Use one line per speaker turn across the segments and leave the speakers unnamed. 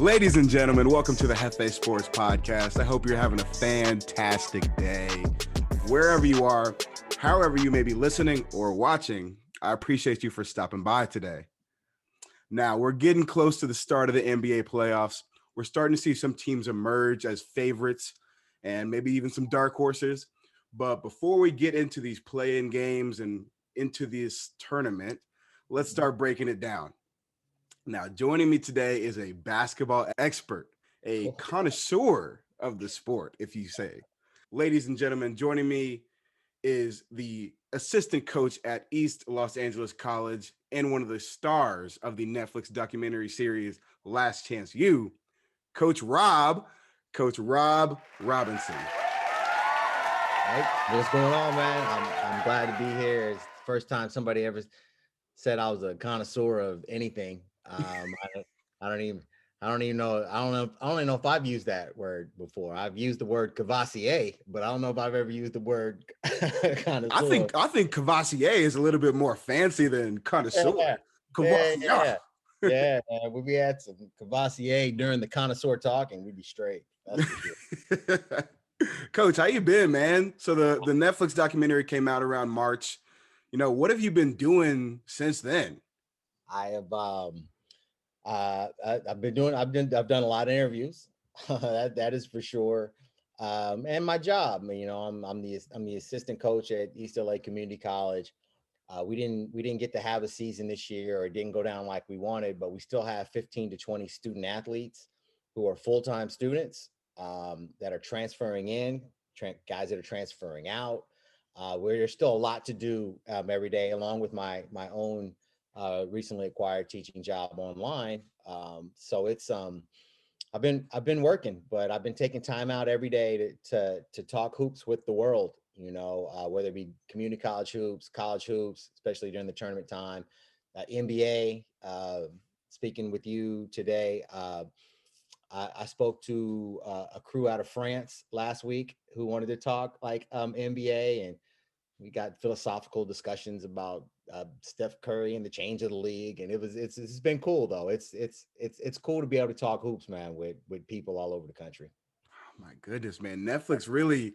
Ladies and gentlemen, welcome to the Jefé Sports Podcast. I hope you're having a fantastic day. Wherever you are, however you may be listening or watching, I appreciate you for stopping by today. Now, we're getting close to the start of the NBA playoffs. We're starting to see some teams emerge as favorites and maybe even some dark horses. But before we get into these play-in games and into this tournament, let's start breaking it down. Now, joining me today is a basketball expert, a connoisseur of the sport, if you say. Ladies and gentlemen, joining me is the assistant coach at East Los Angeles College and one of the stars of the Netflix documentary series Last Chance U, Coach Rob Robinson.
Hey, what's going on, man? I'm glad to be here. It's the first time somebody ever said I was a connoisseur of anything. I don't even know. I don't even know if I've used that word before. I've used the word cavassier, but I don't know if I've ever used the word connoisseur.
I think cavassier is a little bit more fancy than connoisseur.
Yeah.
Cavassier.
Yeah. We had some cavassier during the connoisseur talking, we'd be straight. That's for sure.
Coach, how you been, man? So the Netflix documentary came out around March. You know, what have you been doing since then?
I have I've done a lot of interviews. that is for sure. And my job, I'm the assistant coach at East LA Community College. We didn't get to have a season this year, or it didn't go down like we wanted, but we still have 15 to 20 student athletes who are full-time students that are transferring in, guys that are transferring out. Where there's still a lot to do every day, along with my own recently acquired teaching job online. So it's I've been working, but I've been taking time out every day to talk hoops with the world. Whether it be community college hoops, especially during the tournament time, NBA. Speaking with you today, I spoke to a crew out of France last week who wanted to talk like NBA, and we got philosophical discussions about Steph Curry and the change of the league, and it's been cool though. It's cool to be able to talk hoops, man, with people all over the country.
Oh my goodness, man! Netflix really,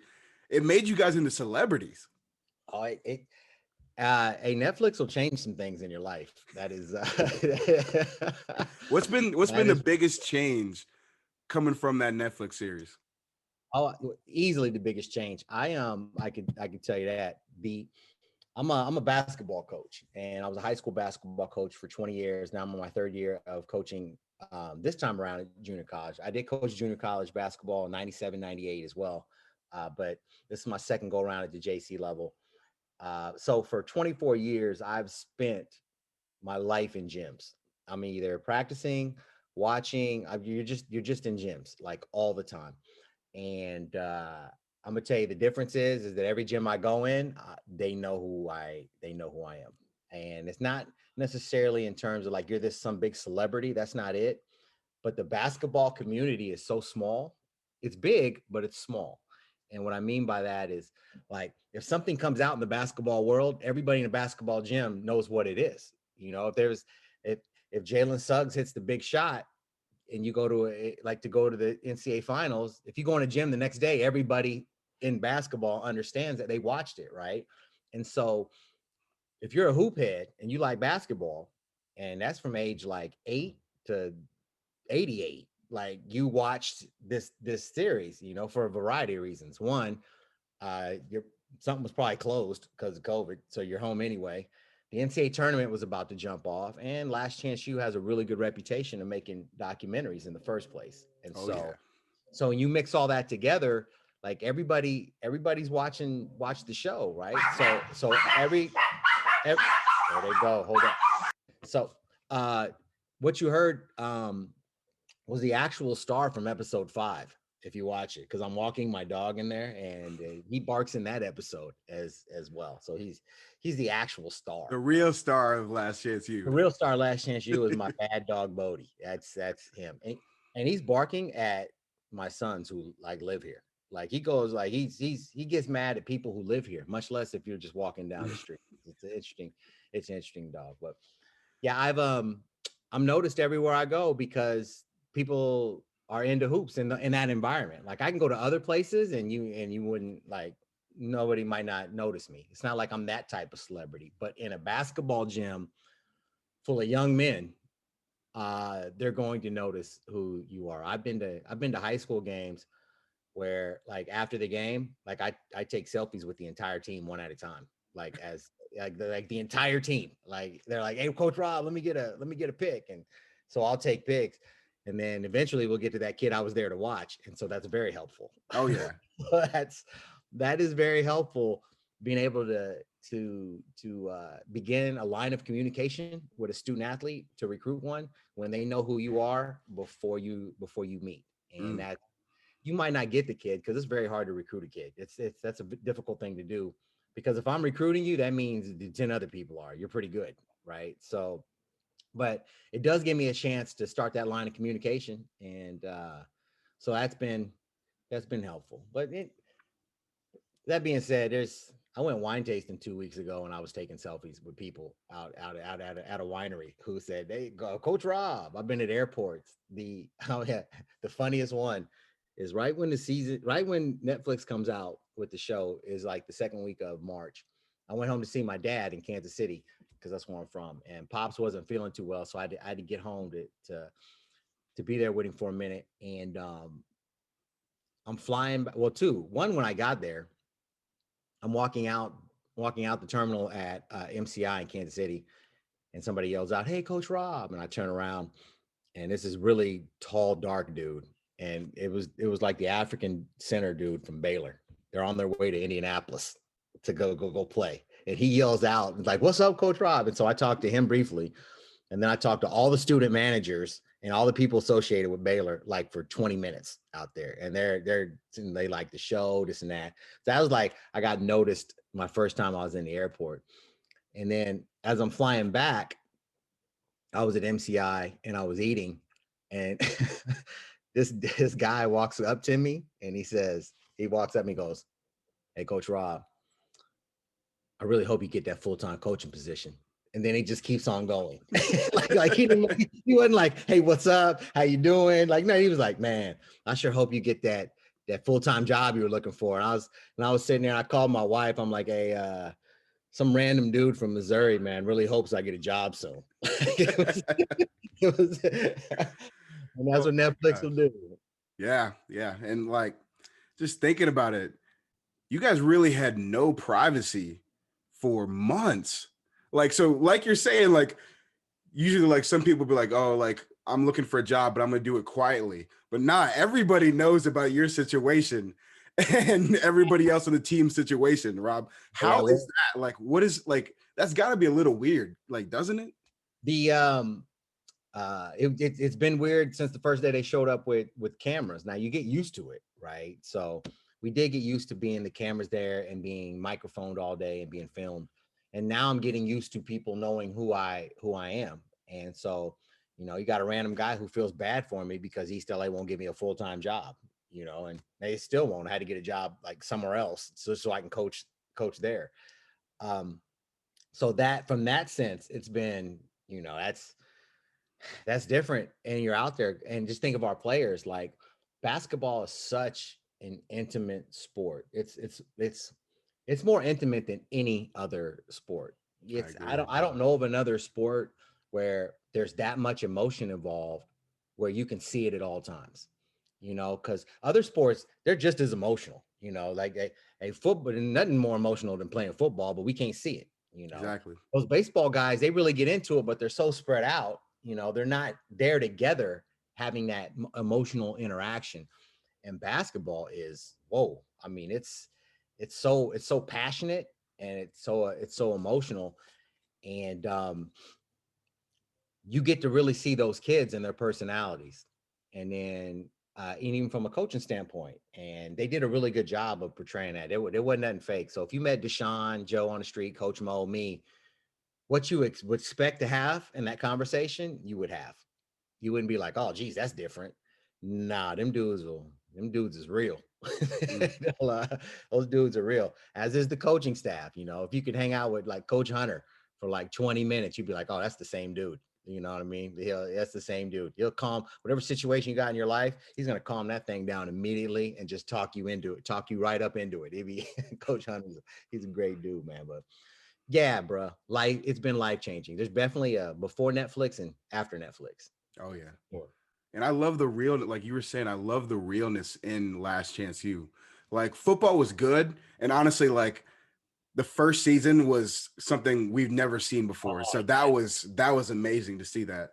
it made you guys into celebrities.
Oh, Netflix will change some things in your life. That is
what's been the biggest change coming from that Netflix series?
Oh, easily the biggest change. I could tell you that. I'm a basketball coach, and I was a high school basketball coach for 20 years. Now I'm on my third year of coaching. This time around at junior college, I did coach junior college basketball in 97, 98 as well. But this is my second go around at the JC level. So for 24 years, I've spent my life in gyms. I'm either practicing, watching. You're just in gyms like all the time. And I'm gonna tell you the difference is that every gym I go in, they know who I am, and it's not necessarily in terms of like you're some big celebrity. That's not it. But the basketball community is so small. It's big, but it's small. And what I mean by that is like if something comes out in the basketball world, everybody in a basketball gym knows what it is. If Jalen Suggs hits the big shot, and you go to the NCAA finals, if you go in a gym the next day, everybody in basketball understands that they watched it, right? And so if you're a hoop head and you like basketball, and that's from age like 8 to 88, like you watched this series, for a variety of reasons. One, something was probably closed because of COVID, so you're home anyway. The NCAA tournament was about to jump off, and Last Chance U has a really good reputation of making documentaries in the first place. And so when you mix all that together, like everybody's watch the show, right? So every there they go. Hold on. So what you heard was the actual star from episode 5. If you watch it, because I'm walking my dog in there, and he barks in that episode as well. So he's the actual star,
the real star of Last Chance U.
The real star of Last Chance U is my bad dog Bodie. That's him, and he's barking at my sons who like live here. Like he goes like he gets mad at people who live here, much less if you're just walking down the street. It's an interesting dog, but yeah, I'm noticed everywhere I go because people are into hoops in that environment. Like I can go to other places and you wouldn't like nobody might not notice me. It's not like I'm that type of celebrity, but in a basketball gym full of young men, they're going to notice who you are. I've been to high school games where like after the game, like I take selfies with the entire team one at a time, like as like the entire team. Like they're like, "Hey, Coach Rob, let me get a pic," and so I'll take pics, and then eventually we'll get to that kid I was there to watch, and so that's very helpful.
Oh yeah.
That is very helpful, being able to begin a line of communication with a student athlete to recruit one when they know who you are before you meet, and
Mm.
that you might not get the kid because it's very hard to recruit a kid. It's that's a difficult thing to do, because if I'm recruiting you, that means the 10 other people are. You're pretty good, right? So, but it does give me a chance to start that line of communication, and so that's been helpful. But that being said, I went wine tasting 2 weeks ago, and I was taking selfies with people out at a winery who said, "Hey, Coach Rob." I've been at airports. Oh yeah, the funniest one is right when Netflix comes out with the show is like the second week of March. I went home to see my dad in Kansas City because that's where I'm from, and Pops wasn't feeling too well, so I had to get home to be there with him for a minute, and I'm flying. Well, two. One, when I got there, I'm walking out the terminal at MCI in Kansas City, and somebody yells out, "Hey, Coach Rob!" And I turn around, and this is really tall, dark dude, and it was like the African center dude from Baylor. They're on their way to Indianapolis to go play, and he yells out like, "What's up, Coach Rob?" And so I talked to him briefly, and then I talked to all the student managers and all the people associated with Baylor like for 20 minutes out there. And they like the show, this and that. So I was like, I got noticed my first time I was in the airport. And then as I'm flying back, I was at MCI and I was eating. And this guy walks up to me and he walks up and he goes, "Hey, Coach Rob, I really hope you get that full-time coaching position." And then he just keeps on going. like he wasn't like, "Hey, what's up? How you doing?" Like, no, he was like, "Man, I sure hope you get that full-time job you were looking for." And I was sitting there and I called my wife. I'm like, "Hey, some random dude from Missouri, man, really hopes I get a job soon." it was and that's
Oh
what
my
Netflix will
gosh.
do.
Yeah, yeah. And like just thinking about it, you guys really had no privacy for months. Like, so like you're saying, like usually like some people be like, "Oh, like I'm looking for a job, but I'm gonna do it quietly." But not everybody knows about your situation and everybody else in the team situation. Rob,
Yeah,
how is
well,
that? Like, what is like that's gotta be a little weird, like, doesn't it?
the it's been weird since the first day they showed up with cameras. Now you get used to it, right? So we did get used to being the cameras there and being microphoned all day and being filmed, and now I'm getting used to people knowing who I am. And so, you got a random guy who feels bad for me because East LA won't give me a full-time job, and they still won't. I had to get a job like somewhere else so I can coach there. um so that from that sense, it's been, that's different. And you're out there, and just think of our players. Like, basketball is such an intimate sport. It's more intimate than any other sport.
I
It's I
agree.
don't I don't know of another sport where there's that much emotion involved, where you can see it at all times. Because other sports, they're just as emotional. Like a football, nothing more emotional than playing football, but we can't see it.
Exactly.
Those baseball guys, they really get into it, but they're so spread out. They're not there together having that emotional interaction. And basketball is, whoa. I mean, it's so passionate, and it's so emotional. And you get to really see those kids and their personalities. And then and even from a coaching standpoint, and they did a really good job of portraying that. It wasn't nothing fake. So if you met Deshaun, Joe on the street, Coach Mo, me, what you would expect to have in that conversation, you would have. You wouldn't be like, "Oh, geez, that's different." Nah, them dudes is real.
Mm.
Those dudes are real, as is the coaching staff. If you could hang out with like Coach Hunter for like 20 minutes, you'd be like, "Oh, that's the same dude." You know what I mean? That's the same dude. He'll calm whatever situation you got in your life. He's gonna calm that thing down immediately and just talk you into it, talk you right up into it. Coach Hunter, he's a great dude, man. But yeah, bro, it's been life changing. There's definitely a before Netflix and after Netflix.
Oh yeah.
Sure.
And I love the real, like you were saying, I love the realness in Last Chance U. Like football was good, and honestly, like the first season was something we've never seen before.
Oh,
So that was amazing to see that.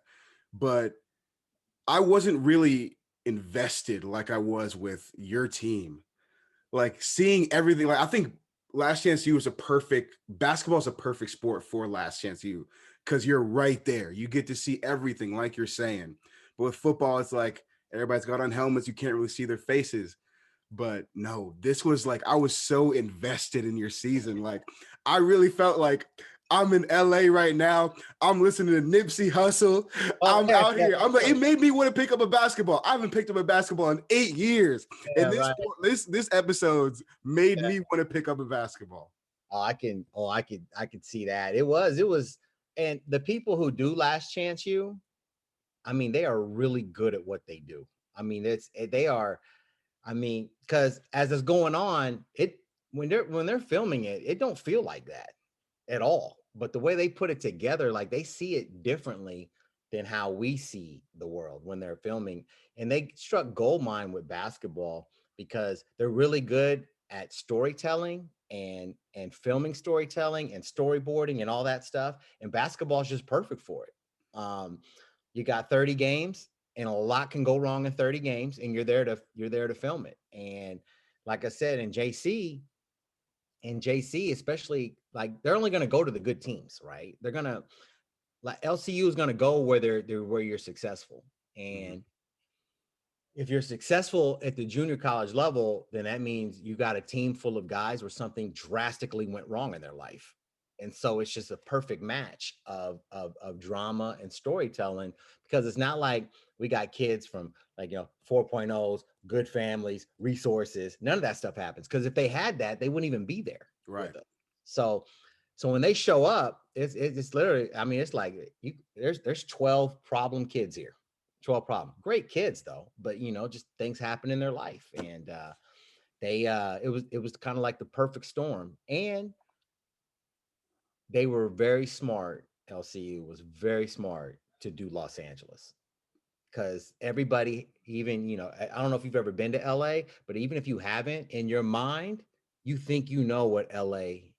But I wasn't really invested like I was with your team. Like seeing everything, like I think Last Chance U is a perfect basketball is a perfect sport for Last Chance U because you're right there. You get to see everything, like you're saying. But with football, it's like everybody's got on helmets, you can't really see their faces. But no, this was like I was so invested in your season. Like I really felt like I'm in LA right now. I'm listening to Nipsey Hussle.
oh
I'm
yeah,
out
yeah,
here. I'm like, it made me want to pick up a basketball. I haven't picked up a basketball in 8 years.
yeah,
And this
right.
this episodes made
Yeah.
me want to pick up a basketball.
I could see that. It was, and the people who do Last Chance U, I mean, they are really good at what they do. I mean, they are. I mean, because as it's going on, it when they're filming it, it don't feel like that at all. But the way they put it together, like they see it differently than how we see the world when they're filming. And they struck gold mine with basketball because they're really good at storytelling and filming storytelling and storyboarding and all that stuff. And basketball is just perfect for it. You got 30 games and a lot can go wrong in 30 games and you're there to film it. And like I said, in JC, especially, like they're only going to go to the good teams, right? They're going to like LCU is going to go where they're where you're successful.
Mhm.
And if you're successful at the junior college level, then that means you got a team full of guys where something drastically went wrong in their life. And so it's just a perfect match of drama and storytelling because it's not like we got kids from like, 4.0s, good families, resources. None of that stuff happens because if they had that, they wouldn't even be there
Right.
with us. So when they show up, it's literally, I mean, it's like there's 12 problem kids here. 12 problem. Great kids though, but just things happen in their life. And it was kind of like the perfect storm. And they were very smart. LCU was very smart to do Los Angeles. Because everybody, even, I don't know if you've ever been to LA, but even if you haven't, in your mind, you think you know what LA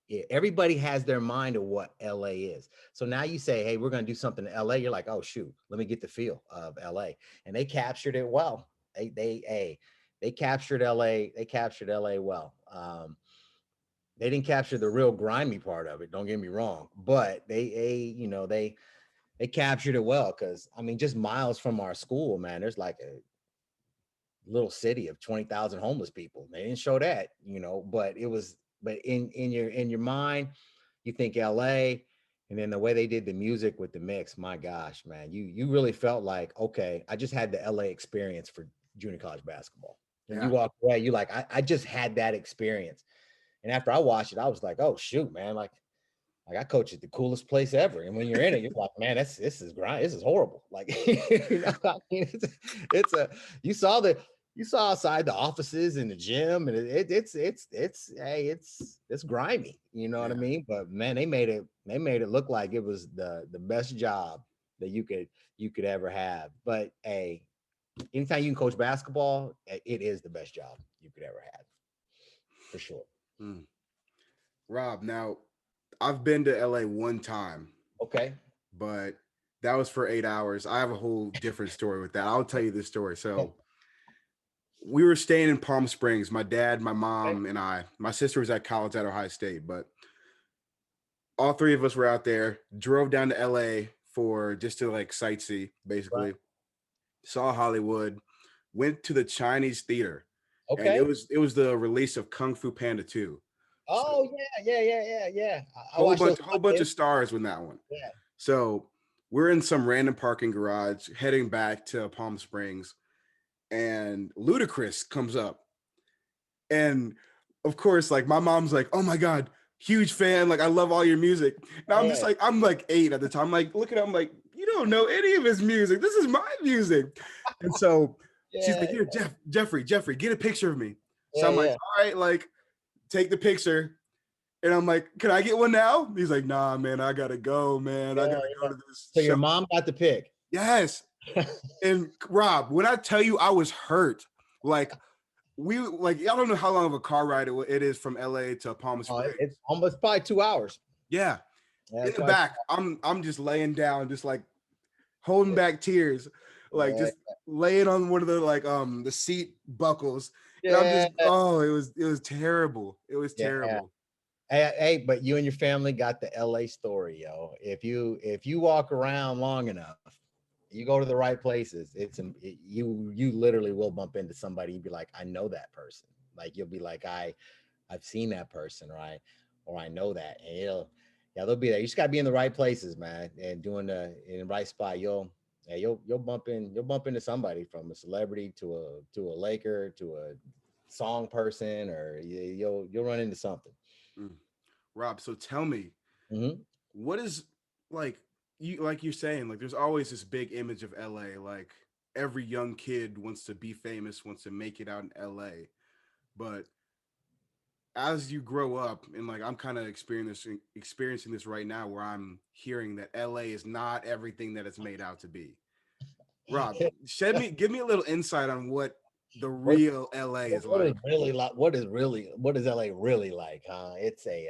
is. Everybody has their mind of what LA is. So now you say, hey, we're going to do something in LA. You're like, oh, shoot, let me get the feel of LA. And they captured it well. They captured LA. They captured LA well. They didn't capture the real grimy part of it. Don't get me wrong, but they captured it well because I mean, just miles from our school, man, there's like a little city of 20,000 homeless people. They didn't show that, but in your mind, you think LA, and then the way they did the music with the mix, my gosh, man, you really felt like, okay, I just had the LA experience for junior college basketball. And you
Yeah.
walk away, you like, I just had that experience. And after I watched it, I was like, oh shoot, man, like I coach at the coolest place ever. And when you're in it, you're like, man, this is grind. This is horrible. Like, I mean, it's a, you saw outside the offices and the gym and hey, it's grimy. You know what I
Yeah.
mean? But man, they made it look like it was the best job that you could ever have. But hey, anytime you can coach basketball, it is the best job you could ever have for sure.
Mm. Rob, now I've been to LA one time,
Okay.
but that was for 8 hours. I have a whole different story with that. I'll tell you this story. So we were staying in Palm Springs, my dad, my
Okay.
mom, and I. My sister was at college at Ohio State, but all three of us were out there, drove down to LA for just to like sightsee,
Right.
basically. Saw Hollywood, went to the Chinese theater, and it
Okay.
was it was the release of Kung Fu Panda 2. So
Oh yeah. I
whole
watched those
bunch,
with
whole
my
bunch of
kids.
stars in that one.
Yeah.
So we're in some random parking garage heading back to Palm Springs, and Ludacris comes up. And of course, like my mom's like, oh my God, huge fan. Like, I love all your music. Now I'm just
Yeah.
like, I'm like 8 at the time. Like, look at him, like, you don't know any of his music. This is my music. And so she's like,
Yeah,
here, Jeffrey, get a picture of me. So
yeah,
I'm like,
yeah,
all right, like, take the picture. And I'm like, can I get one now? He's like, nah, man, I gotta go, man. I
yeah,
gotta go
yeah.
to this
So
show.
your mom got the pick.
Yes. And Rob, when I tell you I was hurt, like I don't know how long of a car ride it is from LA to Palm Springs.
It's almost probably 2 hours.
Yeah.
Yeah,
In
it's
the
probably,
back, I'm just laying down, just like holding back tears, like
yeah,
just laying on one of the the seat buckles. And I'm
yeah,
just, oh, it was terrible. It was
yeah.
terrible.
Hey, but you and your family got the LA story, yo. If you walk around long enough, you go to the right places. You literally will bump into somebody. You'd be like, I know that person. Like you'll be like, I've seen that person, right? Or I know that, and they'll be there. You just gotta be in the right places, man, and doing in the right spot. You'll bump into somebody, from a celebrity to a Laker to a song person, or you'll run into something.
Mm. Rob, so tell me,
Hmm.
what is like like you're saying, like there's always this big image of LA, like every young kid wants to be famous, wants to make it out in LA. But as you grow up, and like I'm kind of experiencing this right now, where I'm hearing that LA is not everything that it's made out to be. Rob, give me a little insight on what the
What
real LA is
what is
like.
really like? What is LA really like? Huh? It's a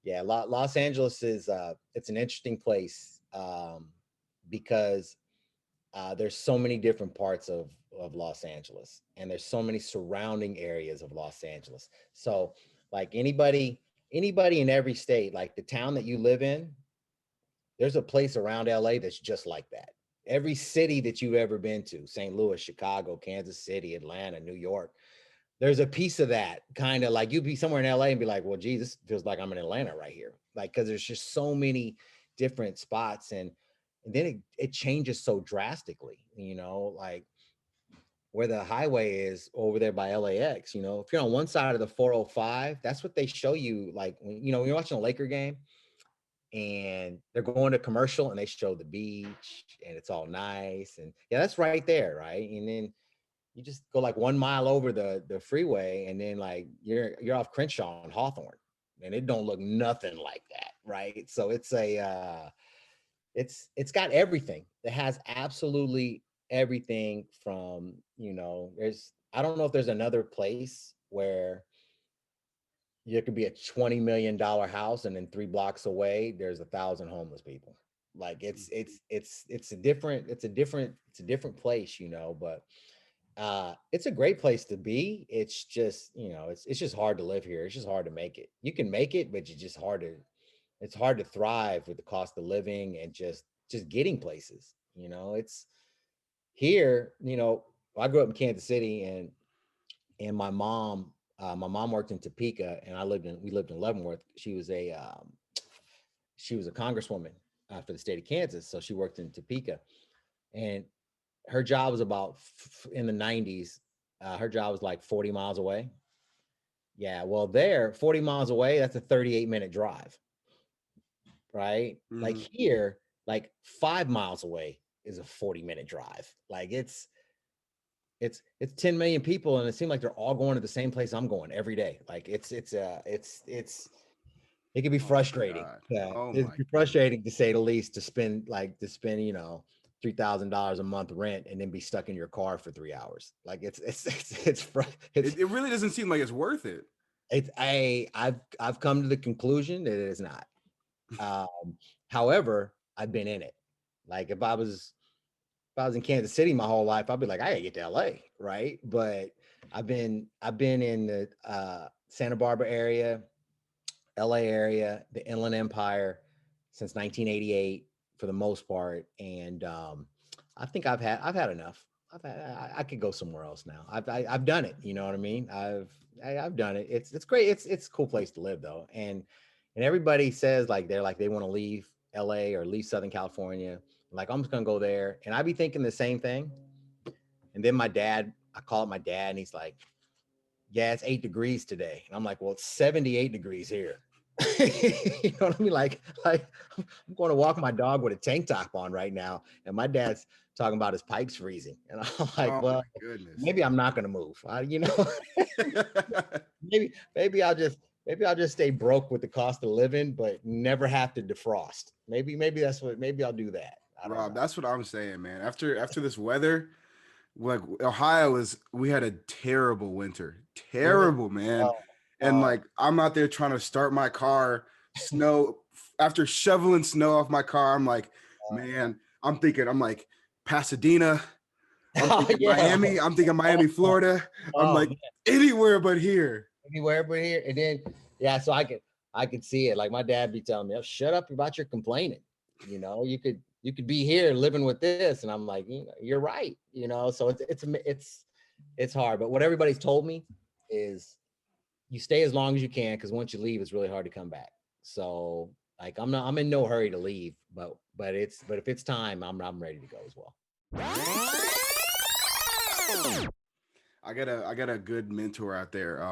yeah. Los Angeles is it's an interesting place, because there's so many different parts of Los Angeles, and there's so many surrounding areas of Los Angeles. So like anybody in every state, like the town that you live in, there's a place around LA that's just like that. Every city that you've ever been to, St. Louis, Chicago, Kansas City, Atlanta, New York, there's a piece of that. Kind of like you'd be somewhere in LA and be like, well, geez, this feels like I'm in Atlanta right here. Like, because there's just so many different spots, and then it changes so drastically, like where the highway is over there by LAX. If you're on one side of the 405, that's what they show you. Like when you're watching a Laker game and they're going to commercial and they show the beach and it's all nice, and yeah, that's right there, right? And then you just go like 1 mile over the freeway, and then like you're off Crenshaw and Hawthorne, and it don't look nothing like that, right? So it's got everything. It has absolutely everything. From there's I don't know if there's another place where there could be a $20 million house, and then 3 blocks away there's 1,000 homeless people. Like it's a different place, but it's a great place to be. It's just it's just hard to live here. It's just hard to make it. You can make it, but it's hard to thrive with the cost of living and just getting places. It's here. I grew up in Kansas City, and my mom worked in Topeka, and we lived in Leavenworth. She was a congresswoman for the state of Kansas, so she worked in Topeka, and her job was about in the 90s. Her job was like 40 miles away. Yeah, well, there, 40 miles away, that's a 38-minute drive, right? Like
Mm-hmm.
here, like 5 miles away is a 40-minute drive. Like it's 10 million people, and it seems like they're all going to the same place I'm going every day. Like it can be
Oh my
frustrating.
God.
Yeah,
Oh
it'd
my
be
goodness.
frustrating to say the least, to spend $3,000 a month rent and then be stuck in your car for 3 hours. Like it's
It really doesn't seem like it's worth it.
I've come to the conclusion that it is not. Um, However, I've been in it. Like if I was in Kansas City my whole life, I'd be like, I gotta get to LA, right? But I've been in the Santa Barbara area, LA area, the Inland Empire since 1988 for the most part, and I think I've had enough. I could go somewhere else now. I've done it. You know what I mean? I've done it. It's great. It's a cool place to live though, and everybody says like they want to leave LA or leave Southern California. Like I'm just gonna go there, and I be thinking the same thing. And then I call up my dad, and he's like, "Yeah, it's 8 degrees today," and I'm like, "Well, it's 78 degrees here." You know what I mean? Like I'm going to walk my dog with a tank top on right now, and my dad's talking about his pipes freezing, and I'm like,
Oh
well,
my goodness.
maybe I'm not going to move. Maybe I'll just stay broke with the cost of living, but never have to defrost. Maybe I'll do that. I don't
Rob,
know.
that's what I'm saying, man. After this weather, like Ohio is, we had a terrible winter,
Really?
terrible, man.
Oh,
And
oh,
like I'm out there trying to start my car, snow after shoveling snow off my car. I'm like, man, I'm like Pasadena, I'm
oh,
thinking
yeah.
Miami, I'm thinking Miami,
Oh,
Florida. I'm
oh,
like anywhere but here.
anywhere but here. And then, yeah, so I could see it. Like my dad be telling me, "Oh, shut up about your complaining. You could be here living with this." And I'm like, you're right. So it's hard. But what everybody's told me is you stay as long as you can, because once you leave, it's really hard to come back. So like I'm in no hurry to leave, but if it's time, I'm ready to go as well.
I got a good mentor out there.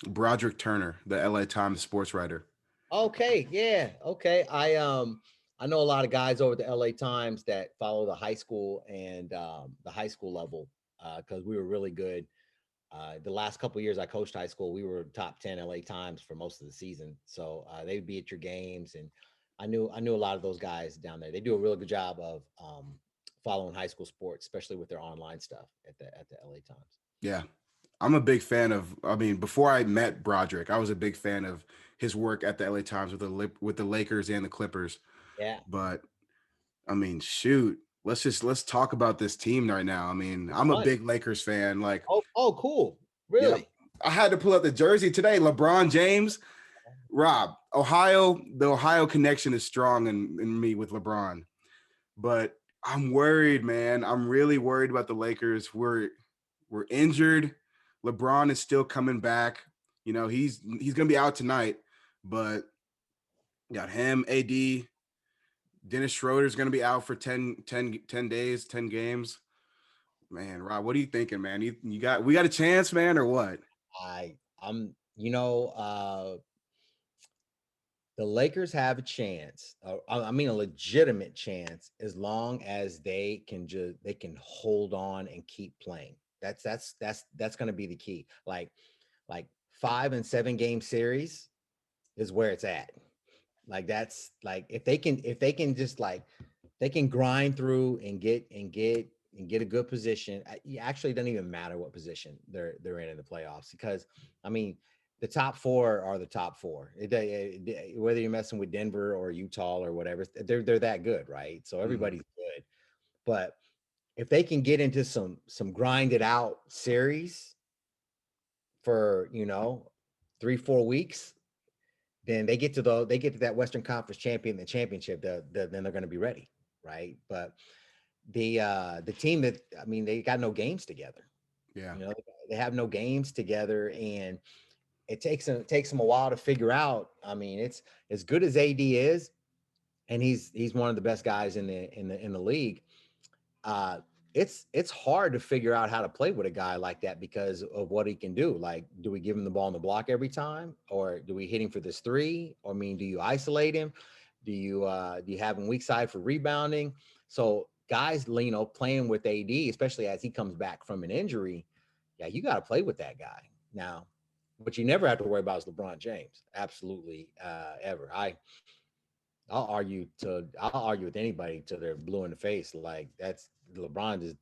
Broderick Turner, the LA Times sports writer.
Okay, yeah, okay. I know a lot of guys over at the LA Times that follow the high school and the high school level because we were really good. The last couple of years I coached high school, we were top 10 LA Times for most of the season. So they'd be at your games, and I knew a lot of those guys down there. They do a really good job of following high school sports, especially with their online stuff at the LA Times.
Yeah. I'm a big fan of, I mean, before I met Broderick, I was a big fan of his work at the LA Times with the Lakers and the Clippers.
Yeah,
But I mean, shoot, let's talk about this team right now. I mean,
it's
I'm a
fun.
big Lakers fan. Like,
Oh, cool.
yep.
Really?
I had to pull up the jersey today. LeBron James, Rob, the Ohio connection is strong in me with LeBron. But I'm worried, man. I'm really worried about the Lakers. We're injured. LeBron is still coming back. He's gonna be out tonight, but got him, AD, Dennis Schroeder's gonna be out for 10 days, 10 games. Man, Rob, what are you thinking, man? We got a chance, man, or what?
I'm the Lakers have a chance. I mean, a legitimate chance, as long as they can hold on and keep playing. That's going to be the key. Like 5 and 7 game series is where it's at. Like that's like if they can just like they can grind through and get a good position. It actually doesn't even matter what position they're in the playoffs, because I mean the top four are the top four. Whether you're messing with Denver or Utah or whatever, they're that good, right? So
Mhm.
everybody's good. But if they can get into some grinded out series for 3-4 weeks, then they get to that Western Conference champion, the championship, then they're going to be ready, right? But the team that I mean, they got no games together.
Yeah.
They have no games together, and it takes them a while to figure out. I mean, it's as good as AD is, and he's one of the best guys in the league. uh it's hard to figure out how to play with a guy like that because of what he can do. Like, do we give him the ball in the block every time, or do we hit him for this three? Or I mean, do you isolate him? Do you have him weak side for rebounding? So guys, playing with AD, especially as he comes back from an injury, yeah, you got to play with that guy. Now, what you never have to worry about is LeBron James. Absolutely, ever. I'll argue with anybody till they're blue in the face. Like, that's LeBron is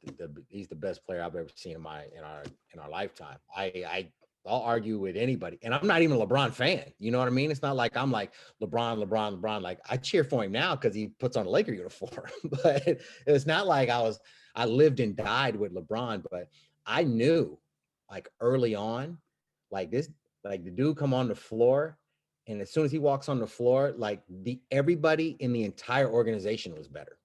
he's the best player I've ever seen in our lifetime. I'll argue with anybody, and I'm not even a LeBron fan. You know what I mean? It's not like I'm like LeBron. Like, I cheer for him now because he puts on a Laker uniform, but it's not like I lived and died with LeBron. But I knew, like, early on, like this, like the dude come on the floor, and as soon as he walks on the floor, like everybody in the entire organization was better.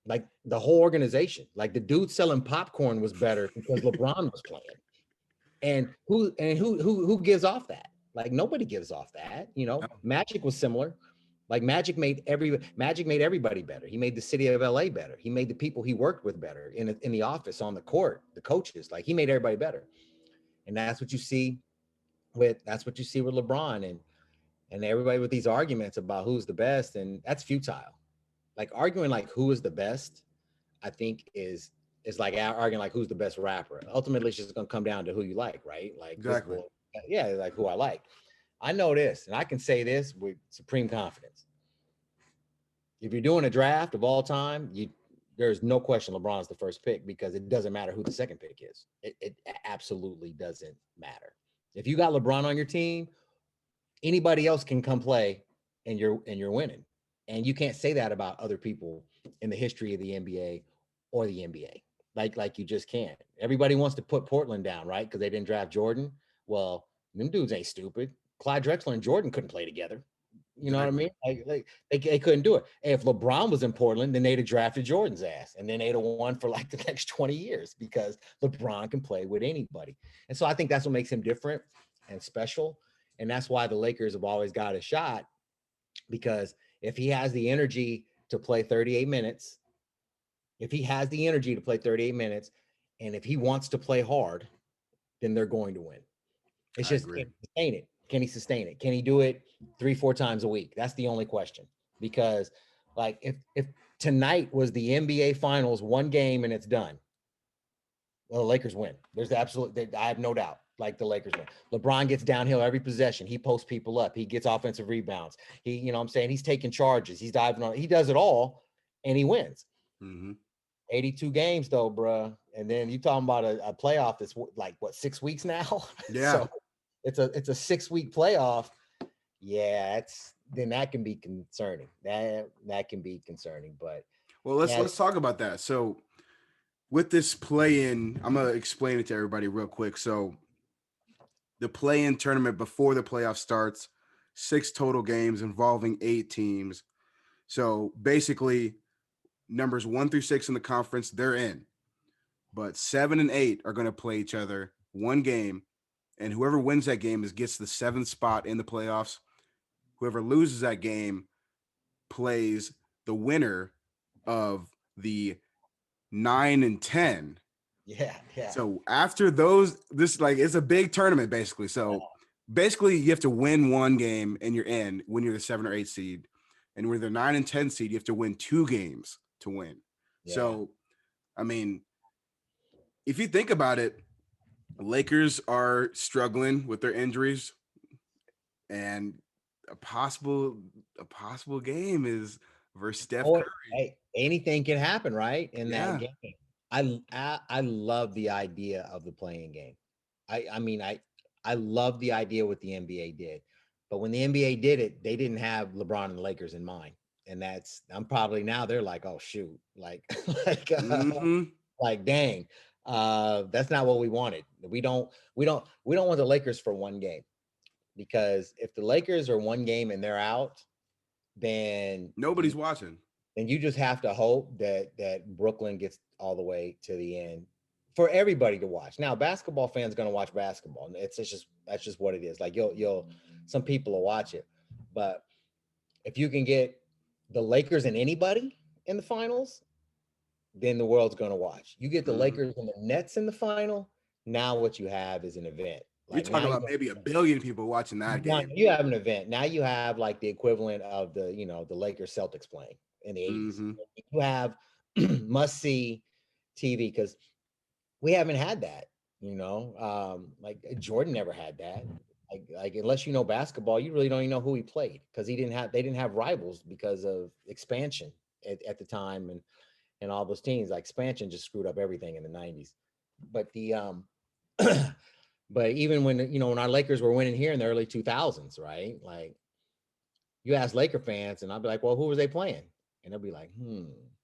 Like the whole organization, like the dude selling popcorn was better because LeBron was playing. And who gives off that? Like, nobody gives off that.
No.
Magic was similar. Like, Magic made everybody better. He made the city of LA better. He made the people he worked with better in the office, on the court, the coaches. Like, he made everybody better. And that's what you see with LeBron. And everybody with these arguments about who's the best, and that's futile. Like arguing like who is the best, I think is like arguing like who's the best rapper. Ultimately, it's just gonna come down to who you like, right? Like this,
Exactly.
yeah, like who I like. I know this, and I can say this with supreme confidence. If you're doing a draft of all time, there's no question LeBron's the first pick because it doesn't matter who the second pick is. It absolutely doesn't matter. If you got LeBron on your team, anybody else can come play and you're winning. And you can't say that about other people in the history of the NBA or the NBA. Like you just can't. Everybody wants to put Portland down, right? Because they didn't draft Jordan. Well, them dudes ain't stupid. Clyde Drexler and Jordan couldn't play together. You know what I
Exactly.
mean? Like they couldn't do it. And if LeBron was in Portland, then they'd have drafted Jordan's ass, and then they'd have won for like the next 20 years because LeBron can play with anybody. And so I think that's what makes him different and special. And that's why the Lakers have always got a shot, because if he has the energy to play 38 minutes, if he has the energy to play 38 minutes, and if he wants to play hard, then they're going to win. It's
I
just,
agree.
can he sustain it? Can he sustain it? Can he do it 3-4 times a week? That's the only question. Because like if tonight was the NBA finals, one game and it's done, well, the Lakers win. There's I have no doubt. Like the Lakers win. LeBron gets downhill every possession. He posts people up. He gets offensive rebounds. He, you know what I'm saying? He's taking charges. He's diving on. He does it all and he wins.
Mm-hmm.
82 games though, bruh. And then you talking about a playoff that's like what, 6 weeks now?
Yeah.
So it's a 6-week playoff. Yeah, then that can be concerning. That can be concerning. But
Well,
yeah,
let's talk about that. So with this play-in, I'm gonna explain it to everybody real quick. So the play-in tournament before the playoff starts, 6 total games involving 8 teams. So basically, numbers 1 through 6 in the conference, they're in. But 7 and 8 are going to play each other one game, and whoever wins that game gets the 7th spot in the playoffs. Whoever loses that game plays the winner of the 9 and 10.
yeah.
So after those, this like it's a big tournament basically. So basically, you have to win one game and you're in when you're the 7 or 8 seed, and when you're the 9 and 10 seed, you have to win 2 games to win.
Yeah.
So, I mean, if you think about it, Lakers are struggling with their injuries, and a possible game is versus Steph
Oh,
Curry.
hey, anything can happen, right? In that
Yeah.
game. I love the idea of the playing game. I mean, I love the idea what the NBA did. But when the NBA did it, they didn't have LeBron and the Lakers in mind. And I'm probably now they're like, oh shoot, like like
Mm-hmm.
like dang. That's not what we wanted. We don't want the Lakers for one game, because if the Lakers are one game and they're out, then
Nobody's watching.
you just have to hope that Brooklyn gets all the way to the end for everybody to watch. Now, basketball fans going to watch basketball. It's just that's just what it is. Like you'll some people will watch it, but if you can get the Lakers and anybody in the finals, then the world's going to watch. You get the
Mm-hmm.
Lakers and the Nets in the final. Now what you have is an event.
You're
Like
talking
now
about maybe a billion people watching that game.
you have an event. Now you have like the equivalent of the Lakers Celtics playing in the 80s.
Mm-hmm.
You have must see TV, because we haven't had that, like Jordan never had that. Like unless you know basketball, you really don't even know who he played, because they didn't have rivals because of expansion at the time, and all those teams. Like expansion just screwed up everything in the 90s. But the but even when our Lakers were winning here in the early 2000s, right? Like you ask Laker fans, and I'll be like, well, who was they playing? And they'll be like,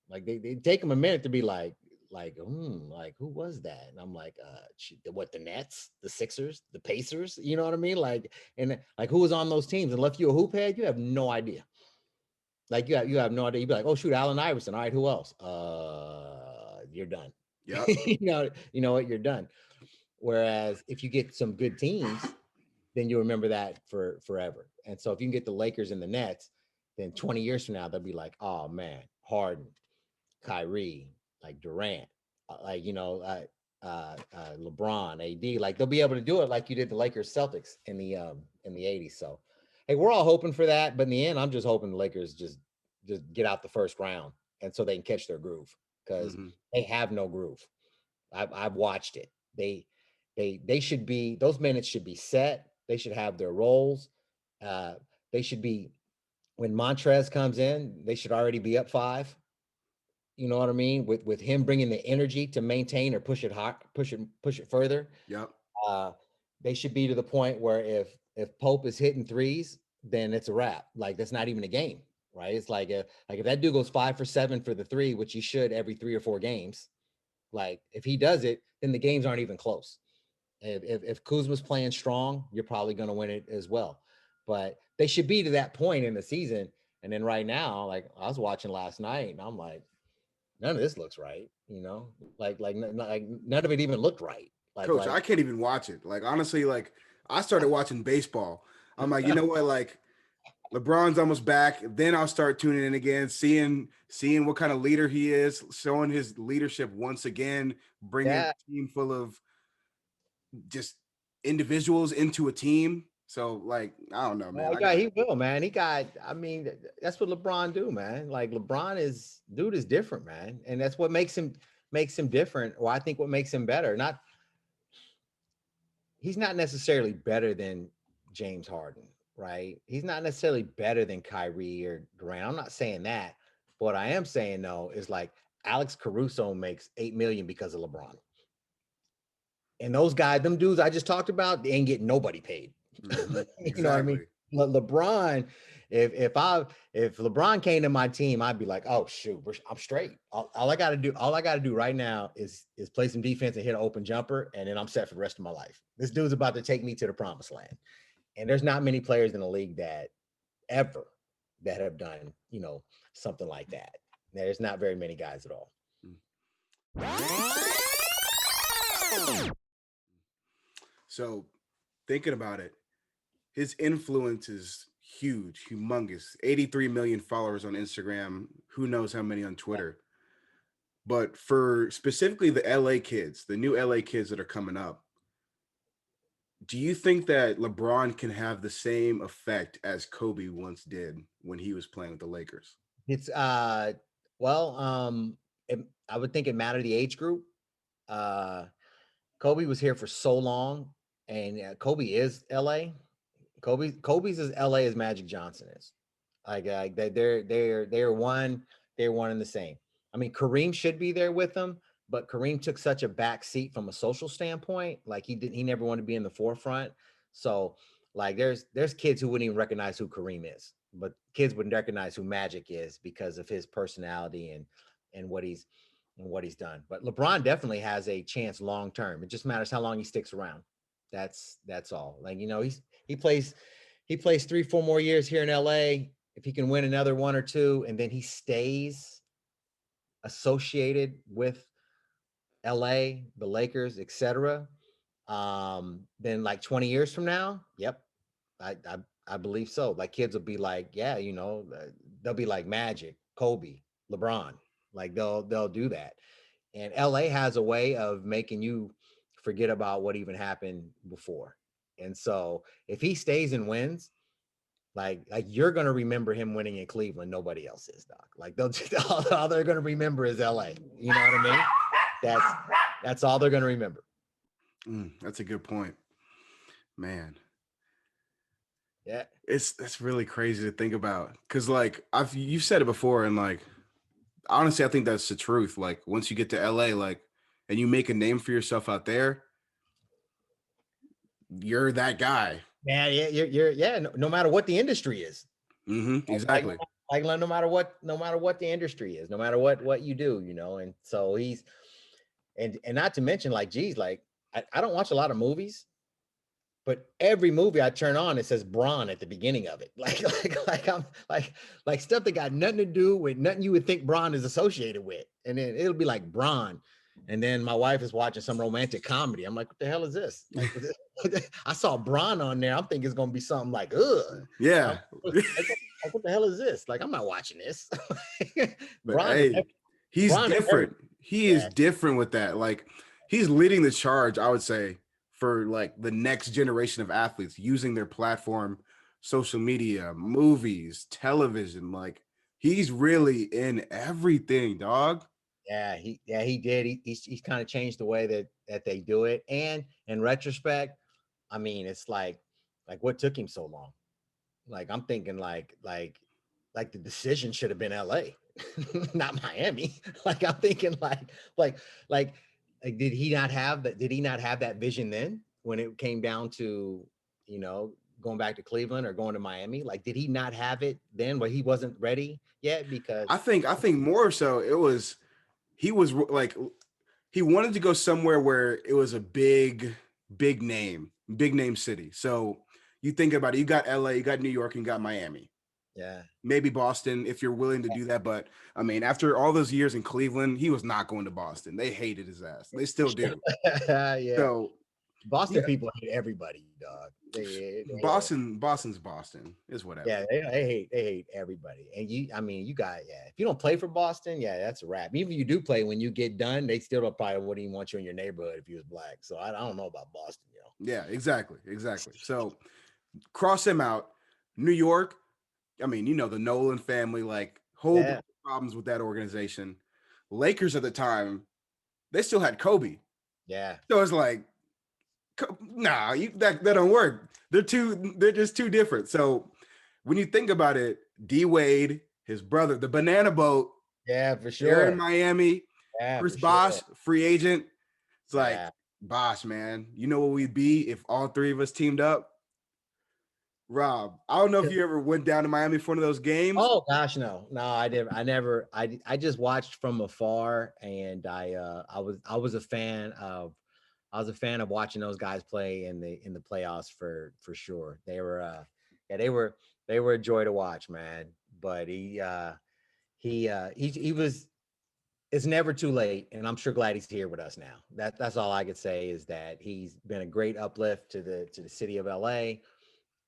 like they take them a minute to be like, like who was that? And I'm like, what, the Nets, the Sixers, the Pacers? You know what I mean? Like, and like who was on those teams? And left you a hoop head, you have no idea. Like you have no idea. You'd be like, oh shoot, Allen Iverson. All right, who else? You're done.
Yep.
You know what? You're done. Whereas if you get some good teams, then you remember that for forever. And so if you can get the Lakers and the Nets, then 20 years from now, they'll be like, oh man, Harden, Kyrie, like Durant, LeBron, AD, like they'll be able to do it like you did the Lakers Celtics in the 80s. So Hey, we're all hoping for that, but in the end, I'm just hoping the Lakers just get out the first round, and so they can catch their groove because
Mm-hmm.
they have no groove. I've watched it. They should be, those minutes should be set. They should have their roles. Uh, they should be, when Montrez comes in, they should already be up 5. You know what I mean? With him bringing the energy to maintain or push it hot, push it further.
Yep.
Uh, they should be to the point where if Pope is hitting threes, then it's a wrap. Like that's not even a game, right? It's like if that dude goes 5 for 7 for the three, which he should every 3 or 4 games. Like if he does it, then the games aren't even close. If Kuzma's playing strong, you're probably going to win it as well. But they should be to that point in the season. And then right now, like I was watching last night, and I'm like, none of this looks right. You know, like none of it even looked right.
Coach, I can't even watch it. Like honestly, like I started watching baseball. I'm like, you know what? Like LeBron's almost back. Then I'll start tuning in again, seeing what kind of leader he is, showing his leadership once again, bringing a team full of just individuals into a team. So like, I don't know, man.
He will, man. I mean, that's what LeBron do, man. Like LeBron is different, man. And that's what makes him different. Or I think what makes him better. He's not necessarily better than James Harden, right? He's not necessarily better than Kyrie or Durant. I'm not saying that. But what I am saying though is like Alex Caruso makes $8 million because of LeBron. And those guys, them dudes I just talked about, they ain't getting nobody paid.
Mm-hmm. Exactly.
You know what I mean? LeBron, if LeBron came to my team, I'd be like, oh shoot, I'm straight. All I got to do right now is play some defense and hit an open jumper, and then I'm set for the rest of my life. This dude's about to take me to the promised land. And there's not many players in the league that have done, something like that. There's not very many guys at all.
So thinking about it, his influence is huge, humongous. 83 million followers on Instagram. Who knows how many on Twitter? But for specifically the LA kids, the new LA kids that are coming up, do you think that LeBron can have the same effect as Kobe once did when he was playing with the Lakers?
It's I would think it mattered the age group. Kobe was here for so long, and Kobe is LA. Kobe's as LA as Magic Johnson is. Like they're one and the same. I mean, Kareem should be there with them, but Kareem took such a back seat from a social standpoint. Like he never wanted to be in the forefront. So like there's kids who wouldn't even recognize who Kareem is, but kids wouldn't recognize who Magic is because of his personality and what he's done. But LeBron definitely has a chance long term. It just matters how long he sticks around. That's all. Like, he plays 3-4 more years here in LA. If he can win another 1 or 2, and then he stays associated with LA, the Lakers, etc. Then like 20 years from now, yep, I believe so. Like kids will be like, yeah, they'll be like Magic, Kobe, LeBron. Like they'll do that. And LA has a way of making you forget about what even happened before. And so if he stays and wins, like you're gonna remember him winning in Cleveland. Nobody else is, Doc. Like all they're gonna remember is LA. You know what I mean? That's all they're gonna remember.
That's a good point, man.
Yeah,
that's really crazy to think about because like you've said it before, and like honestly, I think that's the truth. Like once you get to LA, like, and you make a name for yourself out there, you're that guy.
Man, you're no matter what the industry is.
Mm-hmm, exactly.
Like no matter what the industry is, no matter what you do, and so he's and not to mention like, geez, like I don't watch a lot of movies, but every movie I turn on, it says Bron at the beginning of it. Like I'm like stuff that got nothing to do with nothing you would think Bron is associated with. And then it'll be like Bron. And then my wife is watching some romantic comedy. I'm like, what the hell is this? Like, I saw Bron on there. I'm thinking it's gonna be something like, ugh.
Yeah.
Like, what the hell is this? Like, I'm not watching this.
But hey, he's different. He is different with that. Like, he's leading the charge, I would say, for like the next generation of athletes using their platform social media, movies, television. Like he's really in everything, dog.
He did. He's kind of changed the way that they do it. And in retrospect, I mean, it's like what took him so long? Like I'm thinking like the decision should have been LA, not Miami. Like I'm thinking like like did he not have that? Did he not have that vision then when it came down to, you know, going back to Cleveland or going to Miami? Like, did he not have it then where he wasn't ready yet? Because
I think more so it was he was like he wanted to go somewhere where it was a big name city. So you think about it, you got LA, you got New York, and you got Miami.
yeah.
Maybe Boston if you're willing to do that. But I mean, after all those years in Cleveland, he was not going to Boston. They hated his ass. They still do.
Yeah.
So
Boston
yeah,
people hate everybody, dog.
Boston's Boston is whatever.
Yeah, they hate everybody. And I mean, you got if you don't play for Boston, yeah, that's a wrap. Even if you do play, when you get done, they still don't probably wouldn't even want you in your neighborhood if you was black. So I don't know about Boston,
Yeah, exactly. So cross him out. New York, I mean, you know, the Nolan family, like whole bunch
Yeah,
of problems with that organization. Lakers at the time, they still had Kobe.
yeah,
So it's like, nah, that don't work. They're just too different. So when you think about it, D Wade, his brother, the banana boat,
yeah, for
they're in
sure.
Miami.
Yeah,
Chris
for sure.
Bosh, free agent. It's like,
Yeah.
Bosh, man, you know what we'd be if all three of us teamed up? Rob, I don't know if you ever went down to Miami for one of those games.
Oh gosh, no, I didn't. I never. I just watched from afar, and I was a fan of. I was a fan of watching those guys play in the playoffs for sure. They were yeah, they were a joy to watch, man. But he was it's never too late, and I'm sure glad he's here with us now. That's all I could say is that he's been a great uplift to the city of LA.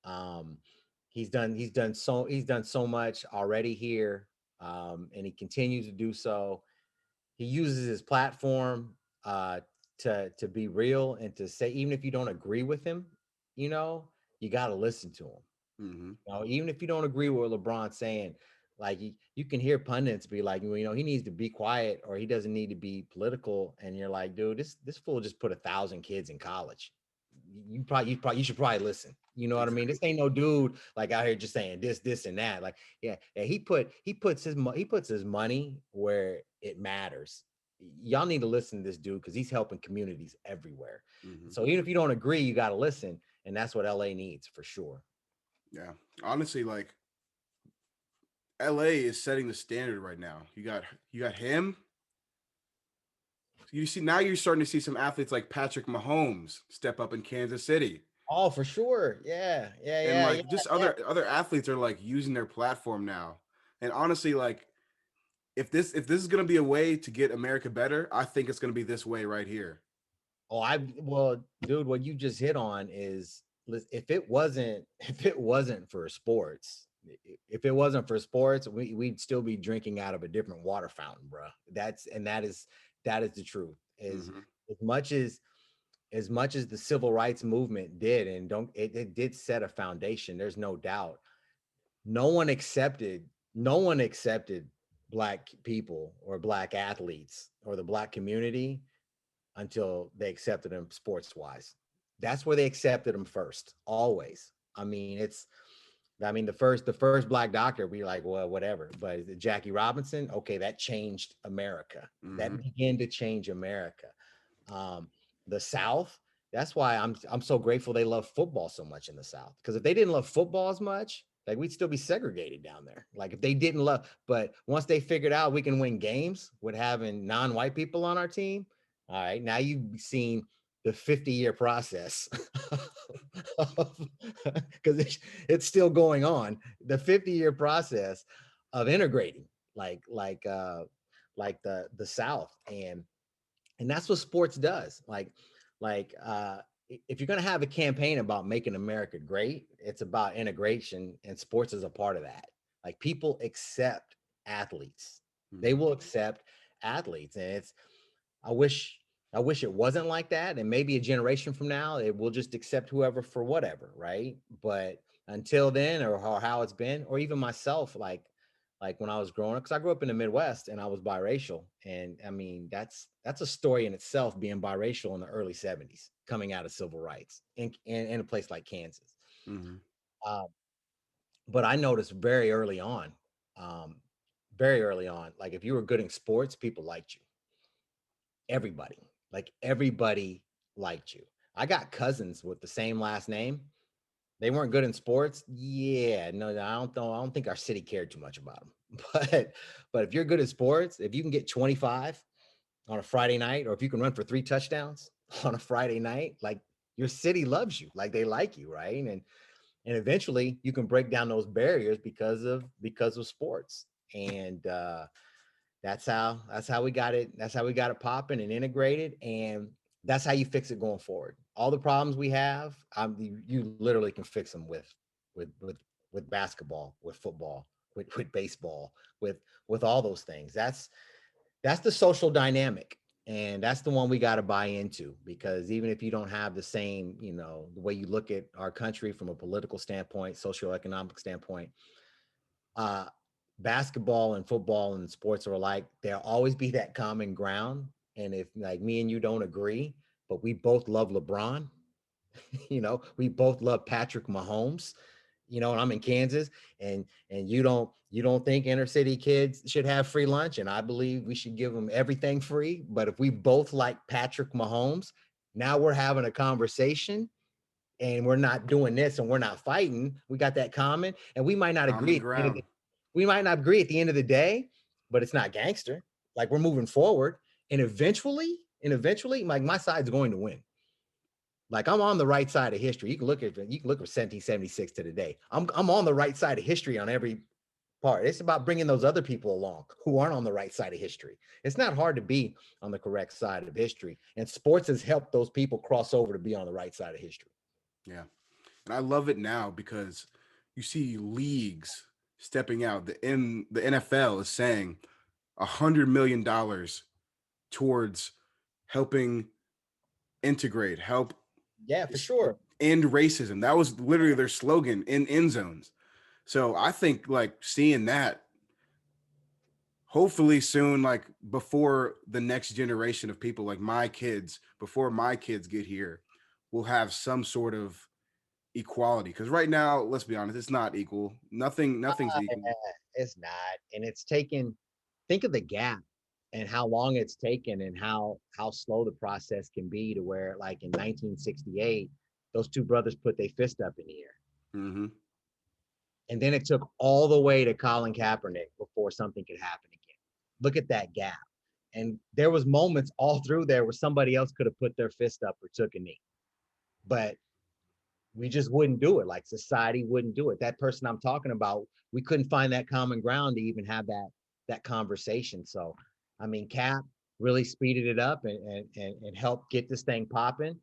Um, he's done so much already here, and he continues to do so. He uses his platform to be real and to say, even if you don't agree with him, you know, you got to listen to him.
Mm-hmm.
You know, even if you don't agree with what LeBron's saying, like you can hear pundits be like, well, you know, he needs to be quiet or he doesn't need to be political, and you're like, dude, this fool just put 1,000 kids in college. You should probably listen. You know what I mean? This ain't no dude like out here just saying this and that. Like, yeah, he puts his money where it matters. Y'all need to listen to this dude because he's helping communities everywhere.
Mm-hmm.
So even if you don't agree, you got to listen, and that's what LA needs for sure.
Yeah. Honestly, like LA is setting the standard right now. You got him. You see now you're starting to see some athletes like Patrick Mahomes step up in Kansas City.
Oh, for sure.
And
Yeah.
like just other athletes are like using their platform now. And honestly, like if this is gonna be a way to get America better, I think it's gonna be this way right here.
Oh, well, dude, what you just hit on is if it wasn't if it wasn't for sports, if it wasn't for sports, we'd still be drinking out of a different water fountain, bro. That is the truth. Is
Mm-hmm.
as much as as much as the civil rights movement did, and don't it did set a foundation. There's no doubt. No one accepted. No one accepted black people or black athletes or the black community until they accepted him sports wise. That's where they accepted him first, always. I mean, the first black doctor, we like, well, whatever. But Jackie Robinson, okay, that changed America. That
Mm-hmm.
began to change America. Um, the South, that's why I'm so grateful they love football so much in the South. Because if they didn't love football as much, like we'd still be segregated down there. Like if they didn't love, but once they figured out we can win games with having non-white people on our team, all right, now you've seen the 50-year process because it's still going on. The 50-year process of integrating like like uh the South, and that's what sports does. If you're going to have a campaign about making America great, it's about integration, and sports is a part of that. Like people accept athletes. They
Mm-hmm.
will accept athletes, and it's I wish I wish it wasn't like that. And maybe a generation from now, it will just accept whoever for whatever, right? But until then, or how it's been, or even myself, like when I was growing up, because I grew up in the Midwest and I was biracial. And I mean, that's a story in itself, being biracial in the early 70s, coming out of civil rights in a place like Kansas.
Mhm.
Uh, but I noticed um, very early on, like if you were good in sports, people liked you. Everybody, like everybody liked you. I got cousins with the same last name. They weren't good in sports. Yeah, no, I don't know. I don't think our city cared too much about them. But if you're good at sports, if you can get 25 on a Friday night, or if you can run for 3 touchdowns on a Friday night, like your city loves you, like they like you, right? And eventually you can break down those barriers because of sports. And that's how we got it. That's how we got it popping and integrated. And that's how you fix it going forward. All the problems we have, you literally can fix them with with with basketball, with football, with baseball, with all those things. That's the social dynamic. And that's the one we got to buy into, because even if you don't have the same, the way you look at our country from a political standpoint, socioeconomic standpoint, uh, basketball and football and sports are alike. There'll always be that common ground. And if like me and you don't agree, but we both love LeBron, we both love Patrick Mahomes, and I'm in Kansas, and you don't think inner city kids should have free lunch, and I believe we should give them everything free. But if we both like Patrick Mahomes, now we're having a conversation, and we're not doing this, and we're not fighting. We got that common, and we might not agree
Common
at the end of
ground.
the, we might not agree at the end of the day, but it's not gangster. Like we're moving forward, and eventually, like my side's going to win. Like I'm on the right side of history. You can look at 1776 to today. I'm on the right side of history on every part. It's about bringing those other people along who aren't on the right side of history. It's not hard to be on the correct side of history, and sports has helped those people cross over to be on the right side of history.
Yeah. And I love it now because you see leagues stepping out. The NFL is saying $100 million towards helping help
Yeah, for sure.
end racism. That was literally their slogan in end zones. So I think like seeing that hopefully soon, like before the next generation of people, like my kids, before my kids get here, will have some sort of equality. Because right now, let's be honest, it's not equal. Nothing's equal.
It's not. And it's taken, think of the gap and how long it's taken, and how slow the process can be, to where like in 1968, those two brothers put their fist up in the air.
Mm-hmm.
And then it took all the way to Colin Kaepernick before something could happen again. Look at that gap. And there was moments all through there where somebody else could have put their fist up or took a knee. But we just wouldn't do it. Like society wouldn't do it. That person I'm talking about, we couldn't find that common ground to even have that conversation. So I mean, Cap really speeded it up, and helped get this thing popping.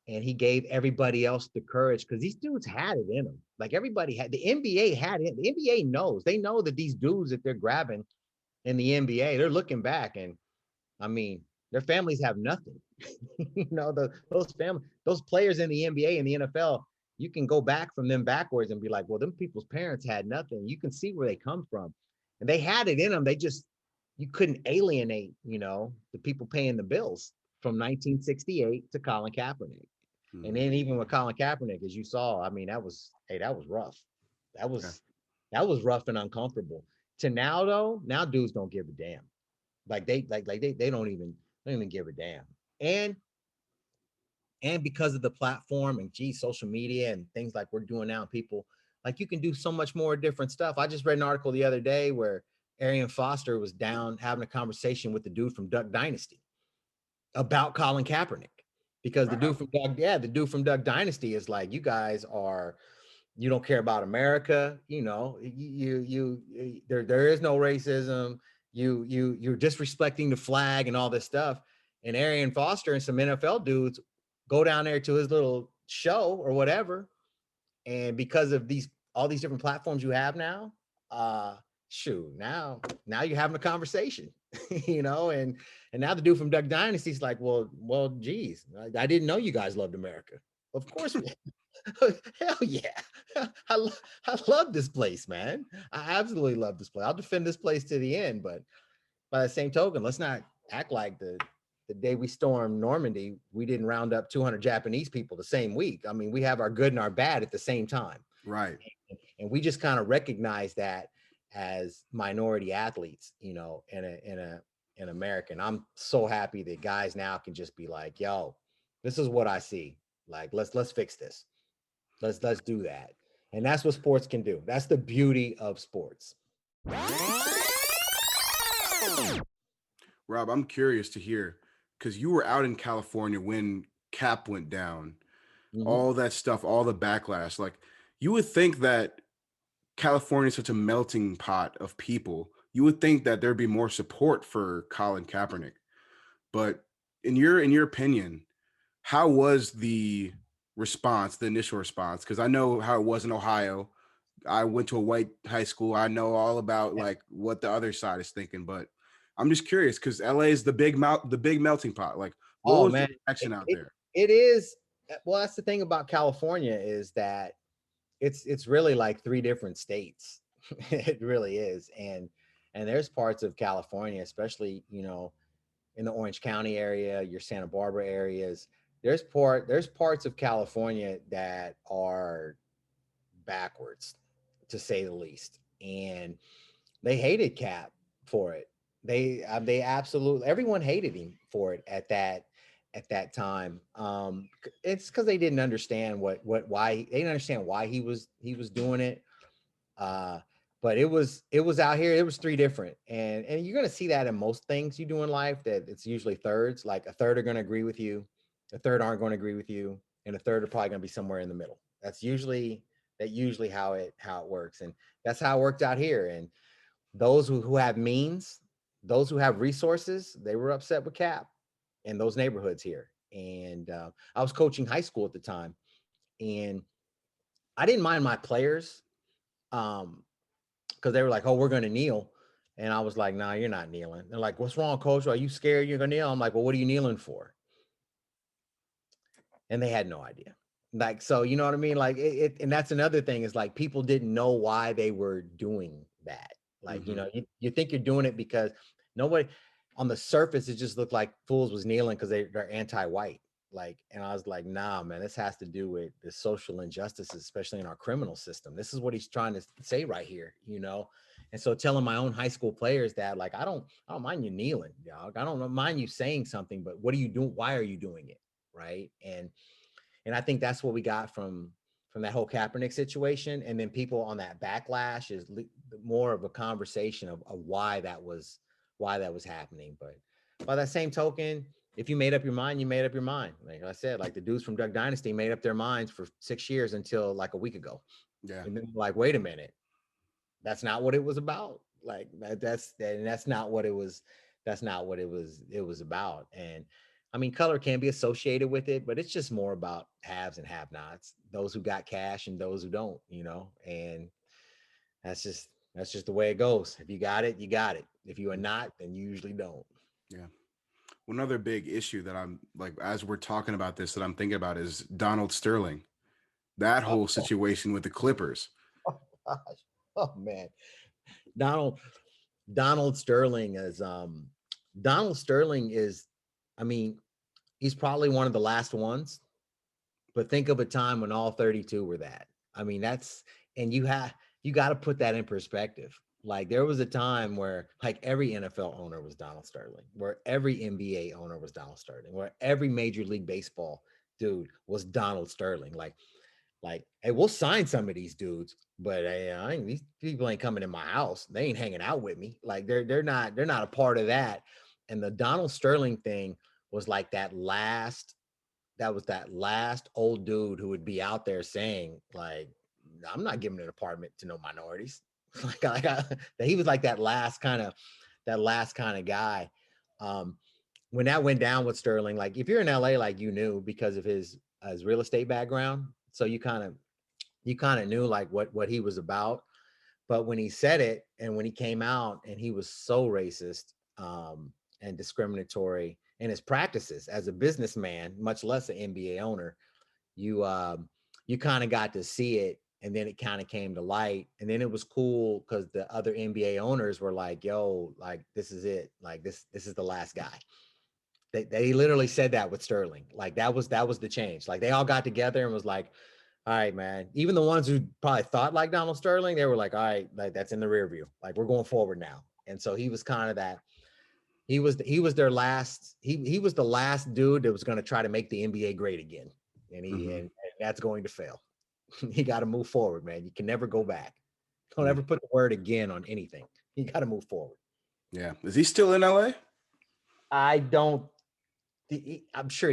And he gave everybody else the courage, because these dudes had it in them. Like everybody had, the NBA had it. The NBA knows. They know that these dudes that they're grabbing in the NBA, they're looking back, and I mean, their families have nothing. Those players in the NBA and the NFL, you can go back from them backwards and be like, well, them people's parents had nothing. You can see where they come from, and they had it in them. You couldn't alienate, the people paying the bills from 1968 to Colin Kaepernick. And
Mm-hmm.
then even with Colin Kaepernick, as you saw, I mean, that was rough. That
Yeah.
was that was rough and uncomfortable. To now though, now dudes don't give a damn. Like they don't even give a damn. And because of the platform and social media and things like we're doing now, people, like, you can do so much more different stuff. I just read an article the other day where Arian Foster was down having a conversation with the dude from Duck Dynasty about Colin Kaepernick, because
Wow.
the dude from Duck Dynasty is like, you don't care about America, there is no racism, you're disrespecting the flag and all this stuff. And Arian Foster and some NFL dudes go down there to his little show or whatever, and because of all these different platforms you have now, uh shoot, now you're having a conversation. And now the dude from Duck Dynasty's like, well, geez, I didn't know you guys loved America. Of course we Hell yeah. I love this place, man. I absolutely love this place. I'll defend this place to the end, but by the same token, let's not act like the day we stormed Normandy, we didn't round up 200 Japanese people the same week. I mean, we have our good and our bad at the same time.
Right.
And we just kind of recognize that as minority athletes, in America. And I'm so happy that guys now can just be like, yo, this is what I see. Like, let's fix this. Let's do that. And that's what sports can do. That's the beauty of sports.
Rob, I'm curious to hear because you were out in California when Cap went down,
Mhm.
all that stuff, all the backlash. Like, you would think that California is such a melting pot of people. You would think that there'd be more support for Colin Kaepernick. But in your opinion, how was the response, the initial response? Because I know how it was in Ohio. I went to a white high school. I know all about like what the other side is thinking, but I'm just curious because LA is the big melting pot. Like, what
Oh
was the
man,
reaction
it,
out
it,
there?
it is. Well, that's the thing about California is that it's really like three different states. It really is, and there's parts of California, especially in the Orange County area, your Santa Barbara areas. There's parts of California that are backwards, to say the least, and they hated Cap for it. They absolutely everyone hated him for it at that time. It's because they didn't understand why they didn't understand why he was doing it. Uh, but it was out here. It was three different, and you're gonna see that in most things you do in life. That it's usually thirds. Like a third are gonna agree with you, a third aren't going to agree with you, and a third are probably gonna be somewhere in the middle. That's usually how it works, and that's how it worked out here. And those who have means, those who have resources, they were upset with Cap in those neighborhoods here. And I was coaching high school at the time, and I didn't mind my players because they were like, "Oh, we're going to kneel," and I was like, "Nah, you're not kneeling." They're like, "What's wrong, coach? Are you scared you're going to kneel?" I'm like, "Well, what are you kneeling for?" And they had no idea. Like, so you know what I mean? Like and that's another thing is like people didn't know why they were doing that. Like,
Hmm.
you think you're doing it because nobody on the surface, it just looked like fools was kneeling because they're anti-white. Like, and I was like, nah, man, this has to do with the social injustices, especially in our criminal system. This is what he's trying to say right here. And so telling my own high school players that, like, I don't mind you kneeling, dog. I don't mind you saying something, but what are you doing? Why are you doing it? Right. And I think that's what we got from that whole Kaepernick situation. And then people on that backlash is more of a conversation of why that was happening. But by that same token, if you made up your mind, you made up your mind. Like I said, like the dudes from Duck Dynasty made up their minds for 6 years until like a week ago.
Yeah.
And then like, wait a minute, that's not what it was about. Like that's not what it was. That's not what it was about. And I mean, color can be associated with it, but it's just more about haves and have-nots, those who got cash and those who don't. And that's just the way it goes. If you got it, you got it. If you are not, then you usually don't.
Yeah. One other big issue that I'm like, as we're talking about this, that I'm thinking about is Donald Sterling. That
Oh,
whole situation with the Clippers.
gosh. Oh man. Donald Donald Sterling is Donald Sterling is, I mean, he's probably one of the last ones, but think of a time when all 32 were that. I mean, and you got to put that in perspective. Like there was a time where like every NFL owner was Donald Sterling, where every NBA owner was Donald Sterling, where every Major League Baseball dude was Donald Sterling. Like, hey, we'll sign some of these dudes, but these people ain't coming in my house. They ain't hanging out with me. Like they're not a part of that. And the Donald Sterling thing was like that last old dude who would be out there saying like, I'm not giving an apartment to no minorities. He was like that last kind of guy. Um, when that went down with Sterling, like if you're in LA, like you knew because of his real estate background, so you kind of knew like what he was about. But when he said it and when he came out and he was so racist and discriminatory in his practices as a businessman, much less an NBA owner, you you kind of got to see it, and then it kind of came to light, and then it was cool because the other NBA owners were like, "Yo, like this is it, like this is the last guy." They literally said that with Sterling. Like that was the change. Like they all got together and was like, "All right, man." Even the ones who probably thought like Donald Sterling, they were like, "All right, like that's in the rear view. Like we're going forward now." And so he was kind of that. He was their last. He was the last dude that was going to try to make the NBA great again, and and that's going to fail. You got to move forward, man. You can never go back. Don't ever put the word again on anything. You got to move forward.
Yeah. Is he still in LA?
I don't. I'm sure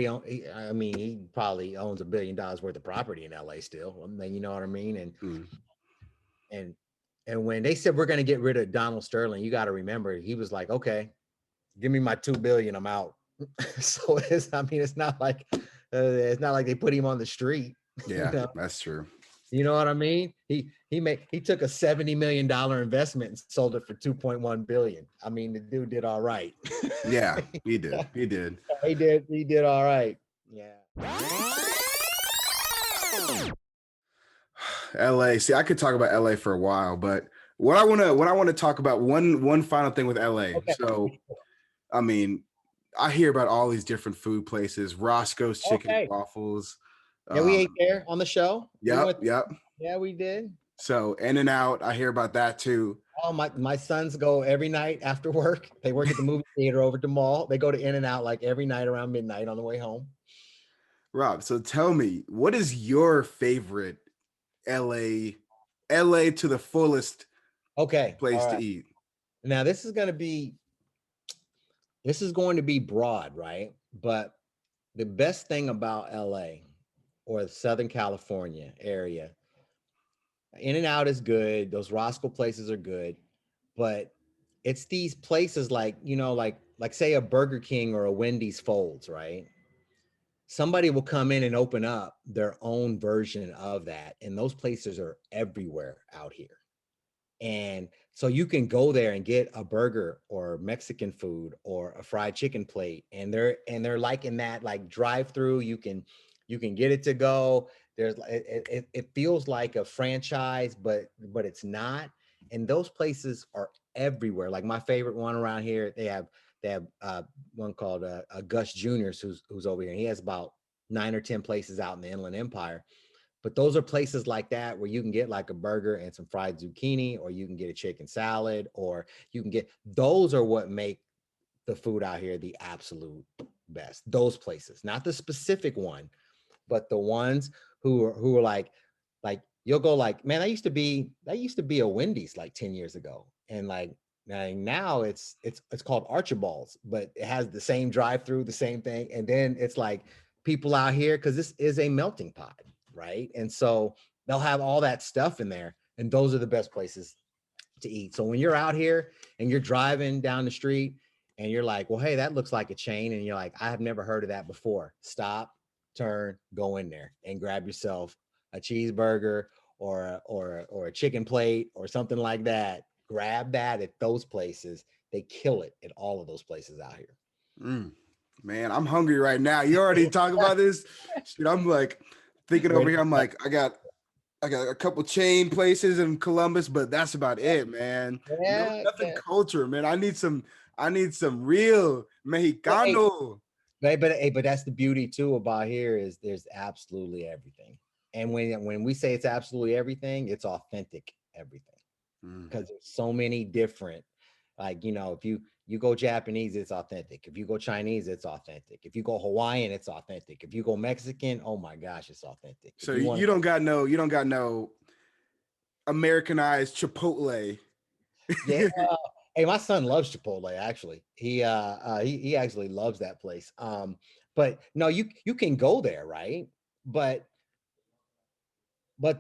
I mean, he probably owns $1 billion worth of property in LA still. I mean, you know what I mean? And and when they said we're going to get rid of Donald Sterling, you got to remember he was like, okay, give me my $2 billion, I'm out. So I mean, it's not like they put him on the street.
Yeah,
You know?
that's true.
You know what I mean? He took a $70 million investment and sold it for 2.1 billion. I mean, the dude did all right.
Yeah, he did. He did.
He did all right. Yeah.
LA. See, I could talk about LA for a while, but what I want to talk about one final thing with LA.
Okay.
So, I mean, I hear about all these different food places, Roscoe's Chicken and Waffles.
Yeah, we ate there on the show.
Yep.
Yeah, we did.
So In-N-Out, I hear about that too.
Oh, my sons go every night after work. They work at the movie theater over at the mall. They go to In-N-Out like every night around midnight on the way home.
Rob, so tell me, what is your favorite LA to the fullest place to eat?
Now this is going to be broad, right? But the best thing about LA or the Southern California area, In-N-Out is good. Those Roscoe places are good, but it's these places like, you know, like say a Burger King or a Wendy's folds, right? Somebody will come in and open up their own version of that. And those places are everywhere out here. And so you can go there and get a burger or Mexican food or a fried chicken plate. And they're like in that like drive through, you can get it to go. There's it feels like a franchise, but it's not. And those places are everywhere. Like my favorite one around here, they have one called Gus Junior's who's over here. And he has about 9 or 10 places out in the Inland Empire. But those are places like that where you can get like a burger and some fried zucchini, or you can get a chicken salad, or you can get, those are what make the food out here the absolute best. Those places, not the specific one, but the ones who are like you'll go like, man, that used to be a Wendy's like 10 years ago. And like now it's called Archibald's, but it has the same drive-through, the same thing. And then it's like people out here, because this is a melting pot, right? And so they'll have all that stuff in there, and those are the best places to eat. So when you're out here and you're driving down the street and you're like, well, hey, that looks like a chain, and you're like, I have never heard of that before. Stop, turn, go in there and grab yourself a cheeseburger or a chicken plate or something like that. Grab that at those places. They kill it at all of those places out here.
Man, I'm hungry right now. You already talk about this. Shit, I'm like thinking over here. I'm like, I got a couple chain places in Columbus, but that's about it, man. Nothing culture, man. I need some real Mexicano.
But that's the beauty too about here is there's absolutely everything. And when we say it's absolutely everything, it's authentic everything. Because there's so many different, like, you know, if you go Japanese, it's authentic. If you go Chinese, it's authentic. If you go Hawaiian, it's authentic. If you go Mexican, oh my gosh, it's authentic.
So you don't got no Americanized Chipotle.
Yeah. Hey, my son loves Chipotle. Actually, he actually loves that place. But no, you can go there, right? But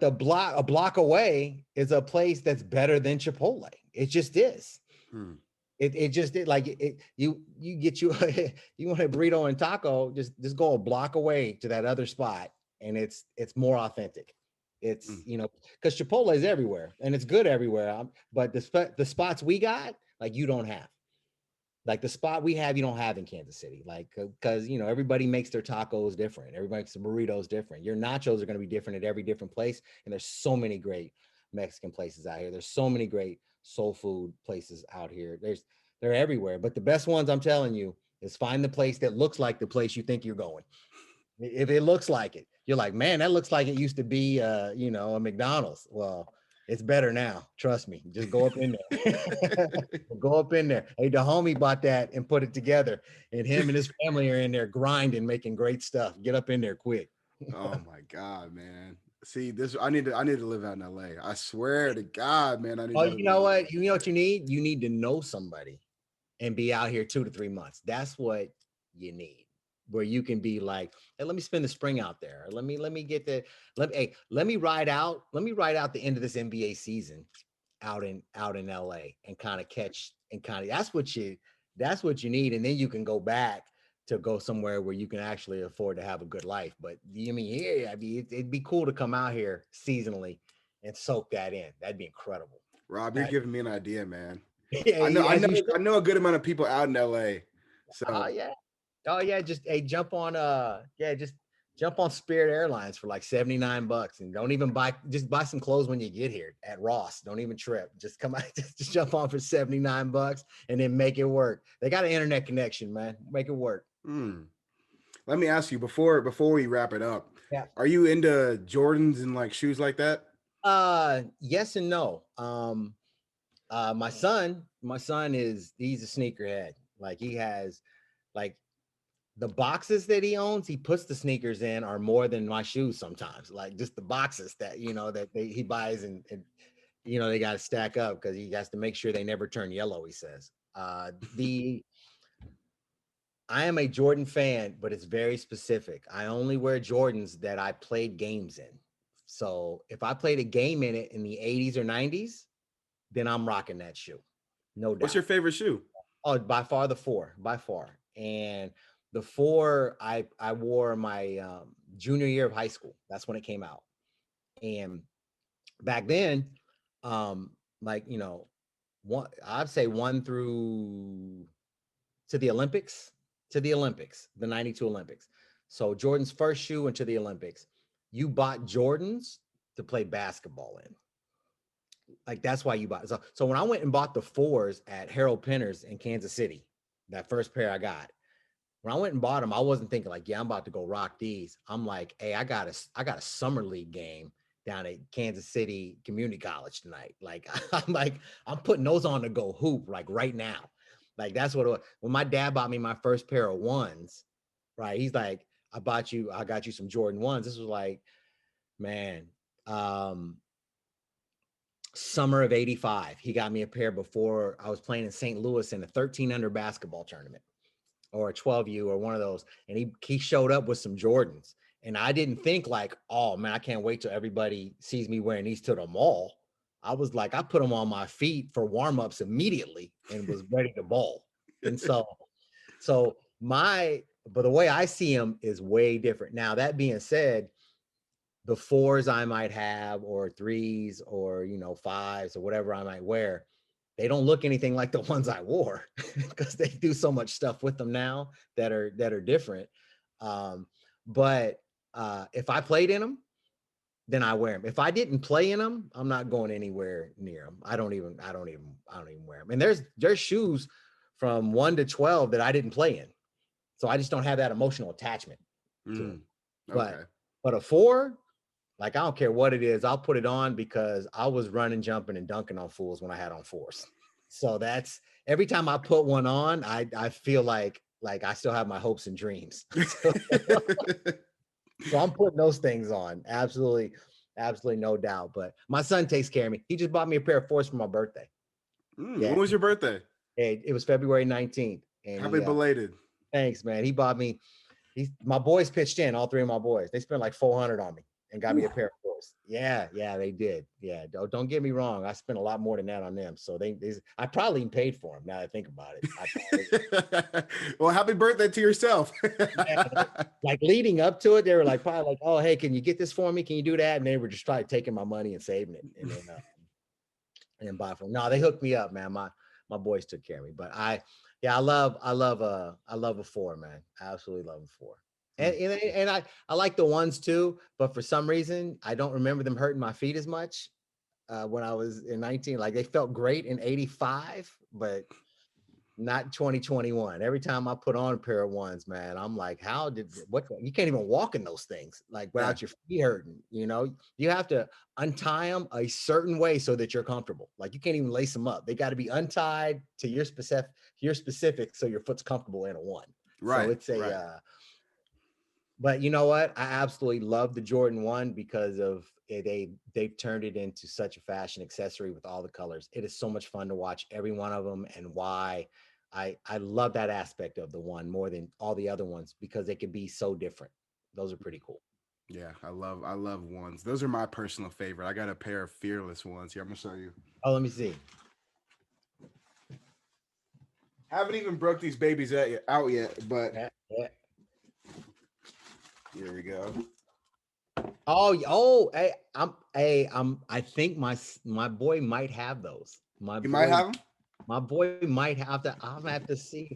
a block away is a place that's better than Chipotle. It just is. It just did, like you get you want a burrito and taco, just go a block away to that other spot, and it's more authentic. It's you know, because Chipotle is everywhere and it's good everywhere. But the spots we got, like, you don't have. Like the spot we have, you don't have in Kansas City. Like, because everybody makes their tacos different. Everybody makes the burritos different. Your nachos are going to be different at every different place. And there's so many great Mexican places out here. There's so many great soul food places out here. They're everywhere. But the best ones, I'm telling you, is find the place that looks like the place you think you're going. If it looks like it, you're like, man, that looks like it used to be, a McDonald's. Well, it's better now. Trust me. Just go up in there. Go up in there. Hey, the homie bought that and put it together, and him and his family are in there grinding, making great stuff. Get up in there quick.
Oh my God, man. See, I need to live out in LA. I swear to God, man. I need
Oh,
to live
you know
out in LA.
what? You know what you need? You need to know somebody and be out here 2 to 3 months. That's what you need. Where you can be like, hey, let me spend the spring out there. Let me get the let me ride out the end of this NBA season out in LA and kind of that's what you need. And then you can go back to go somewhere where you can actually afford to have a good life. But it'd be cool to come out here seasonally and soak that in. That'd be incredible.
Rob, you're giving me an idea, man.
Yeah,
I know a good amount of people out in LA. So
oh yeah, just jump on Spirit Airlines for like $79 and don't even buy some clothes when you get here at Ross. Don't even trip. Just come out, just jump on for $79 and then make it work. They got an internet connection, man. Make it work.
Let me ask you before we wrap it up.
Yeah.
Are you into Jordans and like shoes like that?
Yes and no. My son he's a sneakerhead. Like he has like the boxes that he owns, he puts the sneakers in are more than my shoes sometimes. Like just the boxes that he buys and they got to stack up because he has to make sure they never turn yellow. He says. I am a Jordan fan, but it's very specific. I only wear Jordans that I played games in. So if I played a game in it in the 80s or 90s, then I'm rocking that shoe. No doubt.
What's your favorite shoe?
Oh, by far the 4, by far. And the 4 I wore my junior year of high school. That's when it came out. And back then, I'd say 1 through to the Olympics, the 92 Olympics. So Jordan's first shoe into the Olympics. You bought Jordans to play basketball in. Like that's why you bought it. So when I went and bought the 4s at Harold Pinner's in Kansas City, that first pair I got, when I went and bought them, I wasn't thinking like, yeah, I'm about to go rock these. I'm like, hey, I got a summer league game down at Kansas City Community College tonight. Like I'm putting those on to go hoop like right now. Like that's what it was. When my dad bought me my first pair of 1s, right? He's like, I got you some Jordan 1s. This was like, man, summer of 85. He got me a pair before I was playing in St. Louis in a 13 under basketball tournament or a 12U or one of those. And he showed up with some Jordans. And I didn't think like, oh man, I can't wait till everybody sees me wearing these to the mall. I was like, I put them on my feet for warm-ups immediately and was ready to ball. And but the way I see them is way different. Now, that being said, the 4s I might have or 3s or 5s or whatever I might wear, they don't look anything like the ones I wore because they do so much stuff with them now that are different. But if I played in them, then I wear them. If I didn't play in them, I'm not going anywhere near them. I don't even wear them. And there's shoes from 1 to 12 that I didn't play in. So I just don't have that emotional attachment to them.
Okay.
But a 4, like, I don't care what it is. I'll put it on because I was running, jumping, and dunking on fools when I had on 4s. So that's every time I put one on, I feel like I still have my hopes and dreams. So I'm putting those things on. Absolutely no doubt. But my son takes care of me. He just bought me a pair of 4s for my birthday.
Yeah. When was your birthday?
It was February 19th. And
happy belated.
Thanks, man. He bought me. My boys pitched in. All 3 of my boys. They spent like $400 on me and got me a pair of 4s. Yeah, they did. Yeah, don't get me wrong. I spent a lot more than that on them. So I probably even paid for them. Now that I think about
it. Well, happy birthday to yourself.
Yeah, like leading up to it, they were like probably like, oh, hey, can you get this for me? Can you do that? And they were just probably taking my money and saving it and then buy from. No, they hooked me up, man. my boys took care of me. But I love a four, man. I absolutely love a four. And I like the ones too, but for some reason I don't remember them hurting my feet as much when I was in 19. Like they felt great in 85, but not 2021. Every time I put on a pair of ones, man, I'm like, how did what you can't even walk in those things like
Yeah.
without your feet hurting, you know? You have to untie them a certain way so that you're comfortable. Like you can't even lace them up. They got to be untied to your specific so your foot's comfortable in a one. So
Right.
it's a
Right.
but you know what? I absolutely love the Jordan 1 because of it, they've turned it into such a fashion accessory with all the colors. It is so much fun to watch every one of them and why I love that aspect of the one more than all the other ones because they can be so different. Those are pretty cool.
Yeah, I love ones. Those are my personal favorite. I got a pair of Fearless ones here. I'm gonna show you.
Oh, let me see.
Haven't even broke these babies out yet, but
Yeah, yeah.
here we go.
I think my boy might have those.
You might have them.
My boy might have to. I'm gonna have to see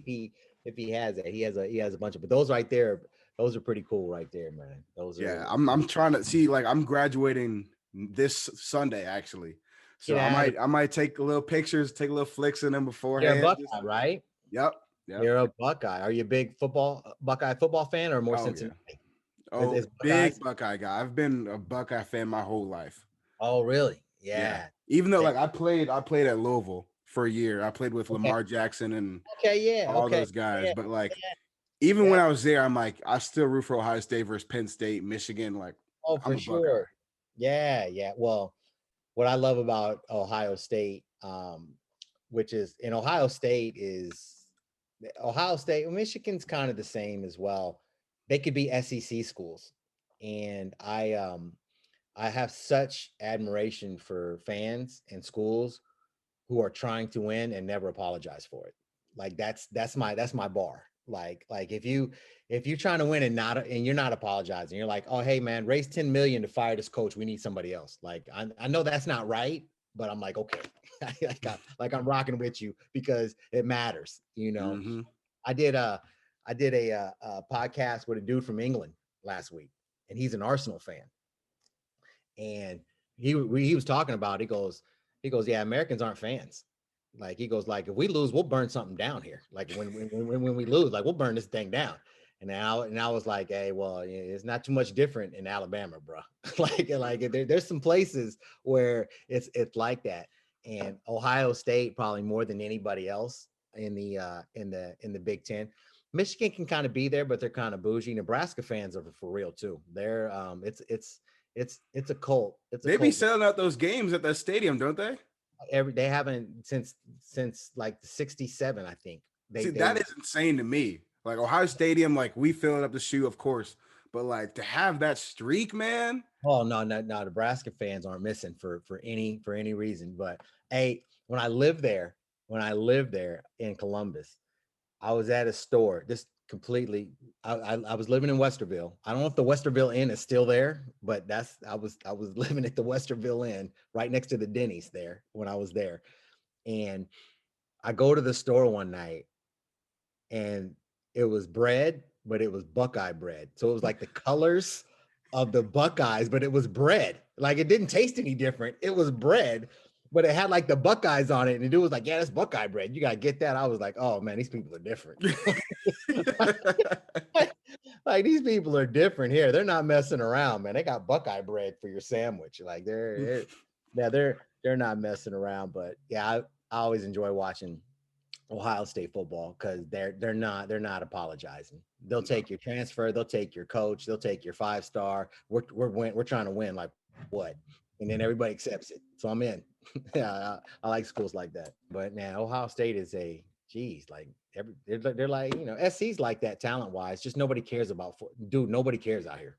if he has it. He has a bunch of, but those right there, those are pretty cool right there, man. Those
Yeah,
are
I'm trying to see. Like I'm graduating this Sunday actually, so
get
I
out of.
might take a little pictures, take a little flicks in them
You're a
beforehand.
Buckeye, right?
Yep, yep.
You're a Buckeye. Are you a big Buckeye football fan or more
Oh yeah.
Cincinnati?
Oh,
Is
big
Buckeyes?
Buckeye guy. I've been a Buckeye fan my whole life.
Oh, really?
Yeah.
Yeah.
Even though
They-
like I played at Louisville for a year. I played with
okay.
Lamar Jackson and
Okay. Yeah.
all
Okay.
those guys.
Yeah.
But like even when
Yeah.
I was there, I'm like, I still root for Ohio State versus Penn State, Michigan. Like
Oh,
I'm
for
a Buckeye.
sure. Yeah. Yeah. Well, what I love about Ohio State, which is in Ohio State, Michigan's kind of the same as well. They could be SEC schools. And I have such admiration for fans and schools who are trying to win and never apologize for it. Like that's my bar. Like if you're trying to win and you're not apologizing, you're like, oh hey man, raise 10 million to fire this coach. We need somebody else. Like I know that's not right, but I'm like, okay, like I'm rocking with you because it matters. You know,
Mm-hmm.
I did a I did a podcast with a dude from England last week, and he's an Arsenal fan, and he was talking about. He goes, yeah, Americans aren't fans. Like he goes, like if we lose, we'll burn something down here. Like when we lose, like we'll burn this thing down. And I was like, hey, well, it's not too much different in Alabama, bro. There's some places where it's like that. And Ohio State probably more than anybody else in the Big Ten. Michigan can kind of be there, but they're kind of bougie. Nebraska fans are for real too. They're it's a cult. It's a
They be
cult.
selling out those games at the stadium, don't they?
They haven't since like the 67, I think.
See,
They
that is insane to me. Like Ohio Stadium, like we fill it up the shoe, of course, but like to have that streak, man.
Oh no, Nebraska fans aren't missing for any reason. But hey, when I lived there in Columbus, I was at a store just completely. I was living in Westerville. I don't know if the Westerville Inn is still there, but I was living at the Westerville Inn right next to the Denny's there when I was there. And I go to the store one night and it was bread, but it was Buckeye bread. So it was like the colors of the Buckeyes, but it was bread. Like it didn't taste any different. It was bread, but it had like the Buckeyes on it. And the dude was like, yeah, that's Buckeye bread. You got to get that. I was like, oh man, these people are different. Like these people are different here. They're not messing around, man. They got Buckeye bread for your sandwich. Like they're not messing around. But yeah, I always enjoy watching Ohio State football because they're not apologizing. They'll take your transfer, they'll take your coach, they'll take your 5-star. We're trying to win, like what? And then everybody accepts it. So I'm in. Yeah, I like schools like that. But now Ohio State is like they're like SC's like that talent wise. Just nobody cares about dude. Nobody cares out here.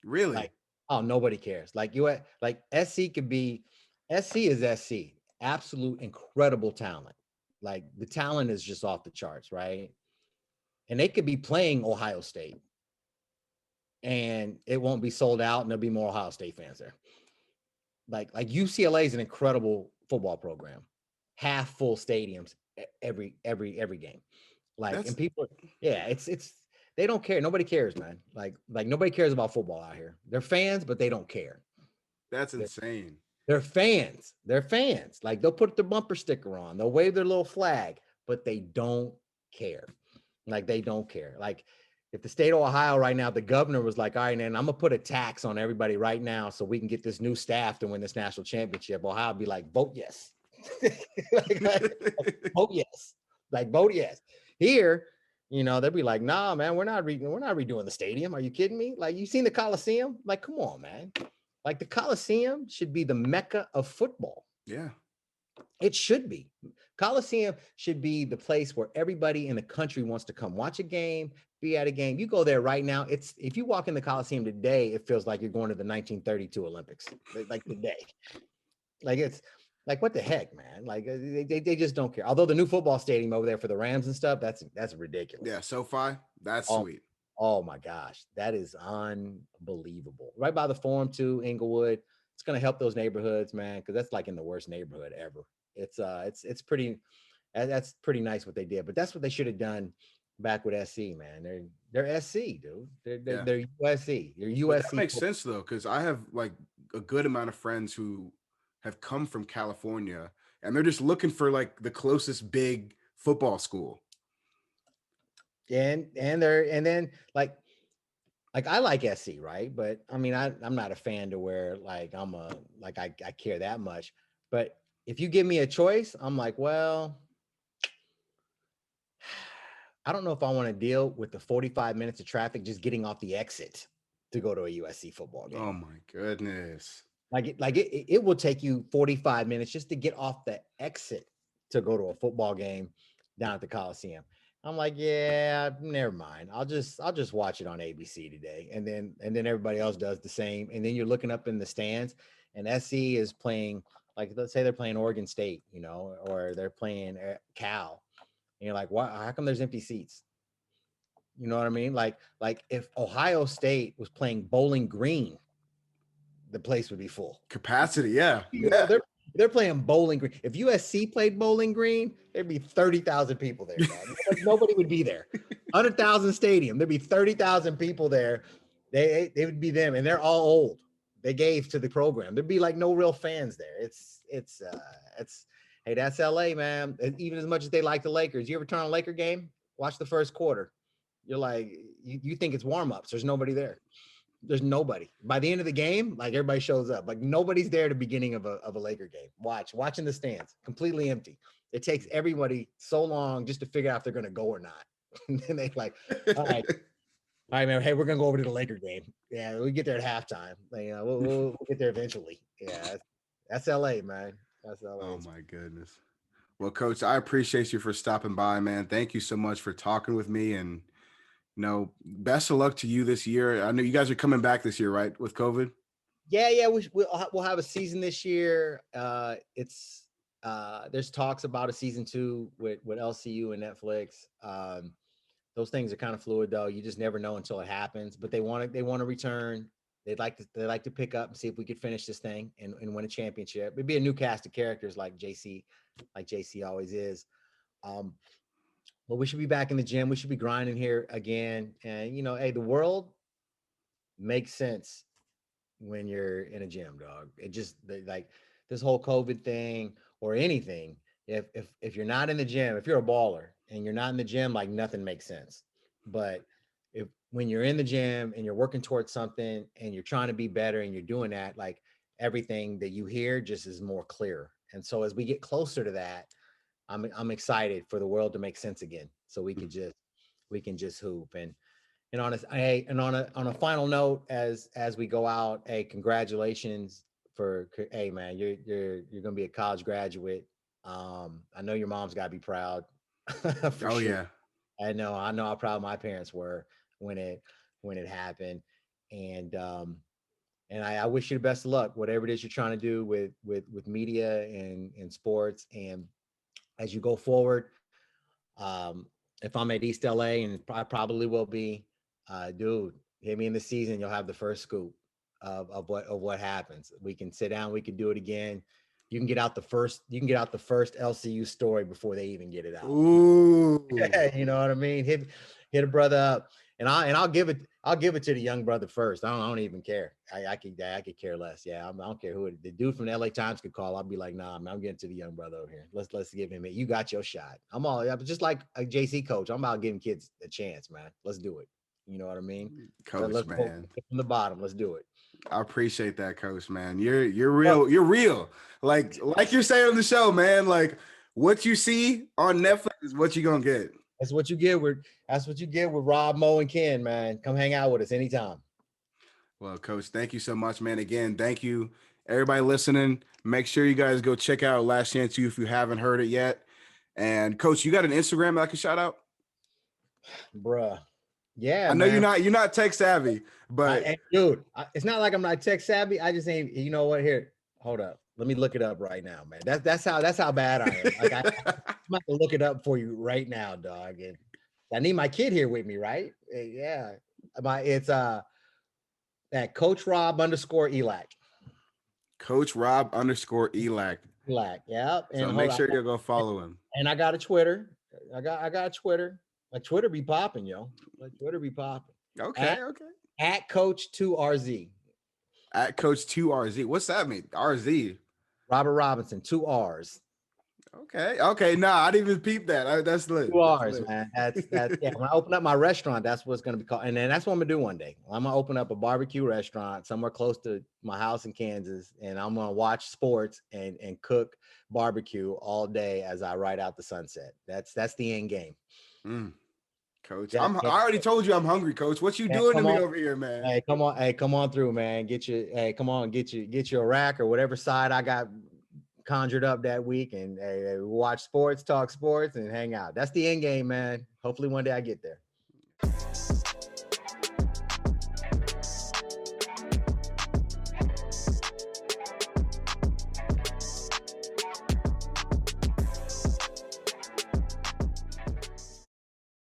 Really?
Like oh nobody cares. Like SC is SC. Absolute incredible talent. Like the talent is just off the charts, right? And they could be playing Ohio State and it won't be sold out and there'll be more Ohio State fans there. Like UCLA is an incredible football program. half full stadiums every game. Like, and
That's
people, yeah, it's they don't care. Nobody cares, man. Like nobody cares about football out here. They're fans, but they don't care.
that's
They're,
insane.
they're fans. They're fans. Like, they'll put their bumper sticker on, they'll wave their little flag, but they don't care. Like, they don't care. Like, if the state of Ohio right now, the governor was like, all right, man, I'm gonna put a tax on everybody right now so we can get this new staff to win this national championship. Ohio would be like, vote yes. Vote yes. Like, vote yes. Here, they'll be like, nah, man, we're not redoing the stadium. Are you kidding me? Like, you seen the Coliseum? Like, come on, man. Like, the Coliseum should be the mecca of football.
Yeah.
It should be. Coliseum should be the place where everybody in the country wants to come watch a game, be at a game. You go there right now. If you walk in the Coliseum today, it feels like you're going to the 1932 Olympics. Like, today. Like, it's like, what the heck, man? Like, they just don't care. Although the new football stadium over there for the Rams and stuff, that's ridiculous.
Yeah, SoFi, that's
Oh,
sweet.
oh my gosh, that is unbelievable. Right by the Forum too, Inglewood. It's gonna help those neighborhoods, man, because that's like in the worst neighborhood ever. It's pretty. That's pretty nice what they did, but that's what they should have done back with SC, man. They're SC, dude.
Yeah.
They're USC. They're
But that
USC.
makes sense though, because I have like a good amount of friends who have come from California and they're just looking for like the closest big football school.
And then like I like SC, right? But I mean, I'm not a fan to where like I care that much. But if you give me a choice, I'm like, well, I don't know if I want to deal with the 45 minutes of traffic just getting off the exit to go to a USC football game.
Oh my goodness.
It will take you 45 minutes just to get off the exit to go to a football game down at the Coliseum. I'm like, yeah, never mind. I'll just watch it on ABC today. And then everybody else does the same. And then you're looking up in the stands and SC is playing, like, let's say they're playing Oregon State, or they're playing Cal. And you're like, why? How come there's empty seats? You know what I mean? Like if Ohio State was playing Bowling Green, the place would be full.
Capacity, yeah.
They're playing Bowling Green. If USC played Bowling Green, there'd be 30,000 people there. Nobody would be there. 100,000 stadium. There'd be 30,000 people there. They would be them, and they're all old. They gave to the program. There'd be like no real fans there. It's hey, that's LA, man. Even as much as they like the Lakers, you ever turn on a Laker game? Watch the first quarter. You're like, you think it's warm-ups. There's nobody there. There's nobody. By the end of the game, like, everybody shows up. Like, nobody's there at the beginning of a Laker game. Watching the stands, completely empty. It takes everybody so long just to figure out if they're going to go or not. And then they like, all right, man. Hey, we're going to go over to the Laker game. Yeah, we get there at halftime. We'll get there eventually. Yeah, that's LA, man. That's LA.
Oh my goodness. Well, Coach, I appreciate you for stopping by, man. Thank you so much for talking with me, and best of luck to you this year. I know you guys are coming back this year, right? With COVID.
Yeah. We'll have a season this year. There's talks about a season 2 with LCU and Netflix. Those things are kind of fluid though. You just never know until it happens. But they want to return. They like to pick up and see if we could finish this thing and win a championship. It'd be a new cast of characters like JC always is. But we should be back in the gym. We should be grinding here again. And hey, the world makes sense when you're in a gym, dog. It just, like, this whole COVID thing or anything. If you're not in the gym, if you're a baller and you're not in the gym, like, nothing makes sense. But when you're in the gym and you're working towards something and you're trying to be better and you're doing that, like, everything that you hear just is more clear. And so as we get closer to that, I'm excited for the world to make sense again, so we can just hoop. And on a final note, as we go out, hey, congratulations hey, man, you're gonna be a college graduate. I know your mom's got to be proud. For sure.
Yeah.
I know how proud my parents were when it happened, and I wish you the best of luck, whatever it is you're trying to do with media and sports. And as you go forward, if I'm at East LA, and I probably will be, dude, hit me in the season. You'll have the first scoop of what happens. We can sit down. We can do it again. You can get out the first LCU story before they even get it out.
Ooh.
You know what I mean? Hit a brother up, and I'll give it to the young brother first. I don't even care. I could care less. Yeah, I don't care who the dude from the LA Times could call. I'll be like, nah, man, I'm getting to the young brother over here. Let's give him it. You got your shot. I'm just like a JC coach. I'm about giving kids a chance, man. Let's do it. You know what I mean?
Coach,
let's
man.
go from the bottom. Let's do it.
I appreciate that, Coach, man. You're real. You're real. Like you're saying on the show, man. Like what you see on Netflix is what you're gonna get.
That's what you get with Rob, Mo, and Ken, man. Come hang out with us anytime.
Well, Coach, thank you so much, man. Again, thank you, everybody listening. Make sure you guys go check out Last Chance U if you haven't heard it yet. And Coach, you got an Instagram that I can shout out?
Bruh. Yeah,
I know you're not tech savvy, but
dude, it's not like I'm not tech savvy. I just ain't. You know what? Here, hold up. Let me look it up right now, man. That's how bad I am. Like I'm about to look it up for you right now, dog. And I need my kid here with me, right? Yeah. It's at Coach Rob _Elac.
Coach Rob _Elac.
Elac, yeah.
And so make sure you go follow him.
And I got a Twitter. I got Twitter. Like Twitter be popping, yo. Like Twitter be popping.
Okay.
At Coach 2RZ.
At Coach 2RZ. What's that mean? RZ.
Robert Robinson, 2 R's.
Okay. Nah, I didn't even peep that. That's lit.
2 R's, man. That's yeah. When I open up my restaurant, that's what's gonna be called. And then that's what I'm gonna do one day. I'm gonna open up a barbecue restaurant somewhere close to my house in Kansas, and I'm gonna watch sports and cook barbecue all day as I ride out the sunset. That's the end game.
Coach, I already told you I'm hungry, Coach. What you doing to me over here, man?
Hey, come on through, man. Get your rack or whatever side I got conjured up that week, and watch sports, talk sports, and hang out. That's the end game, man. Hopefully one day I get there.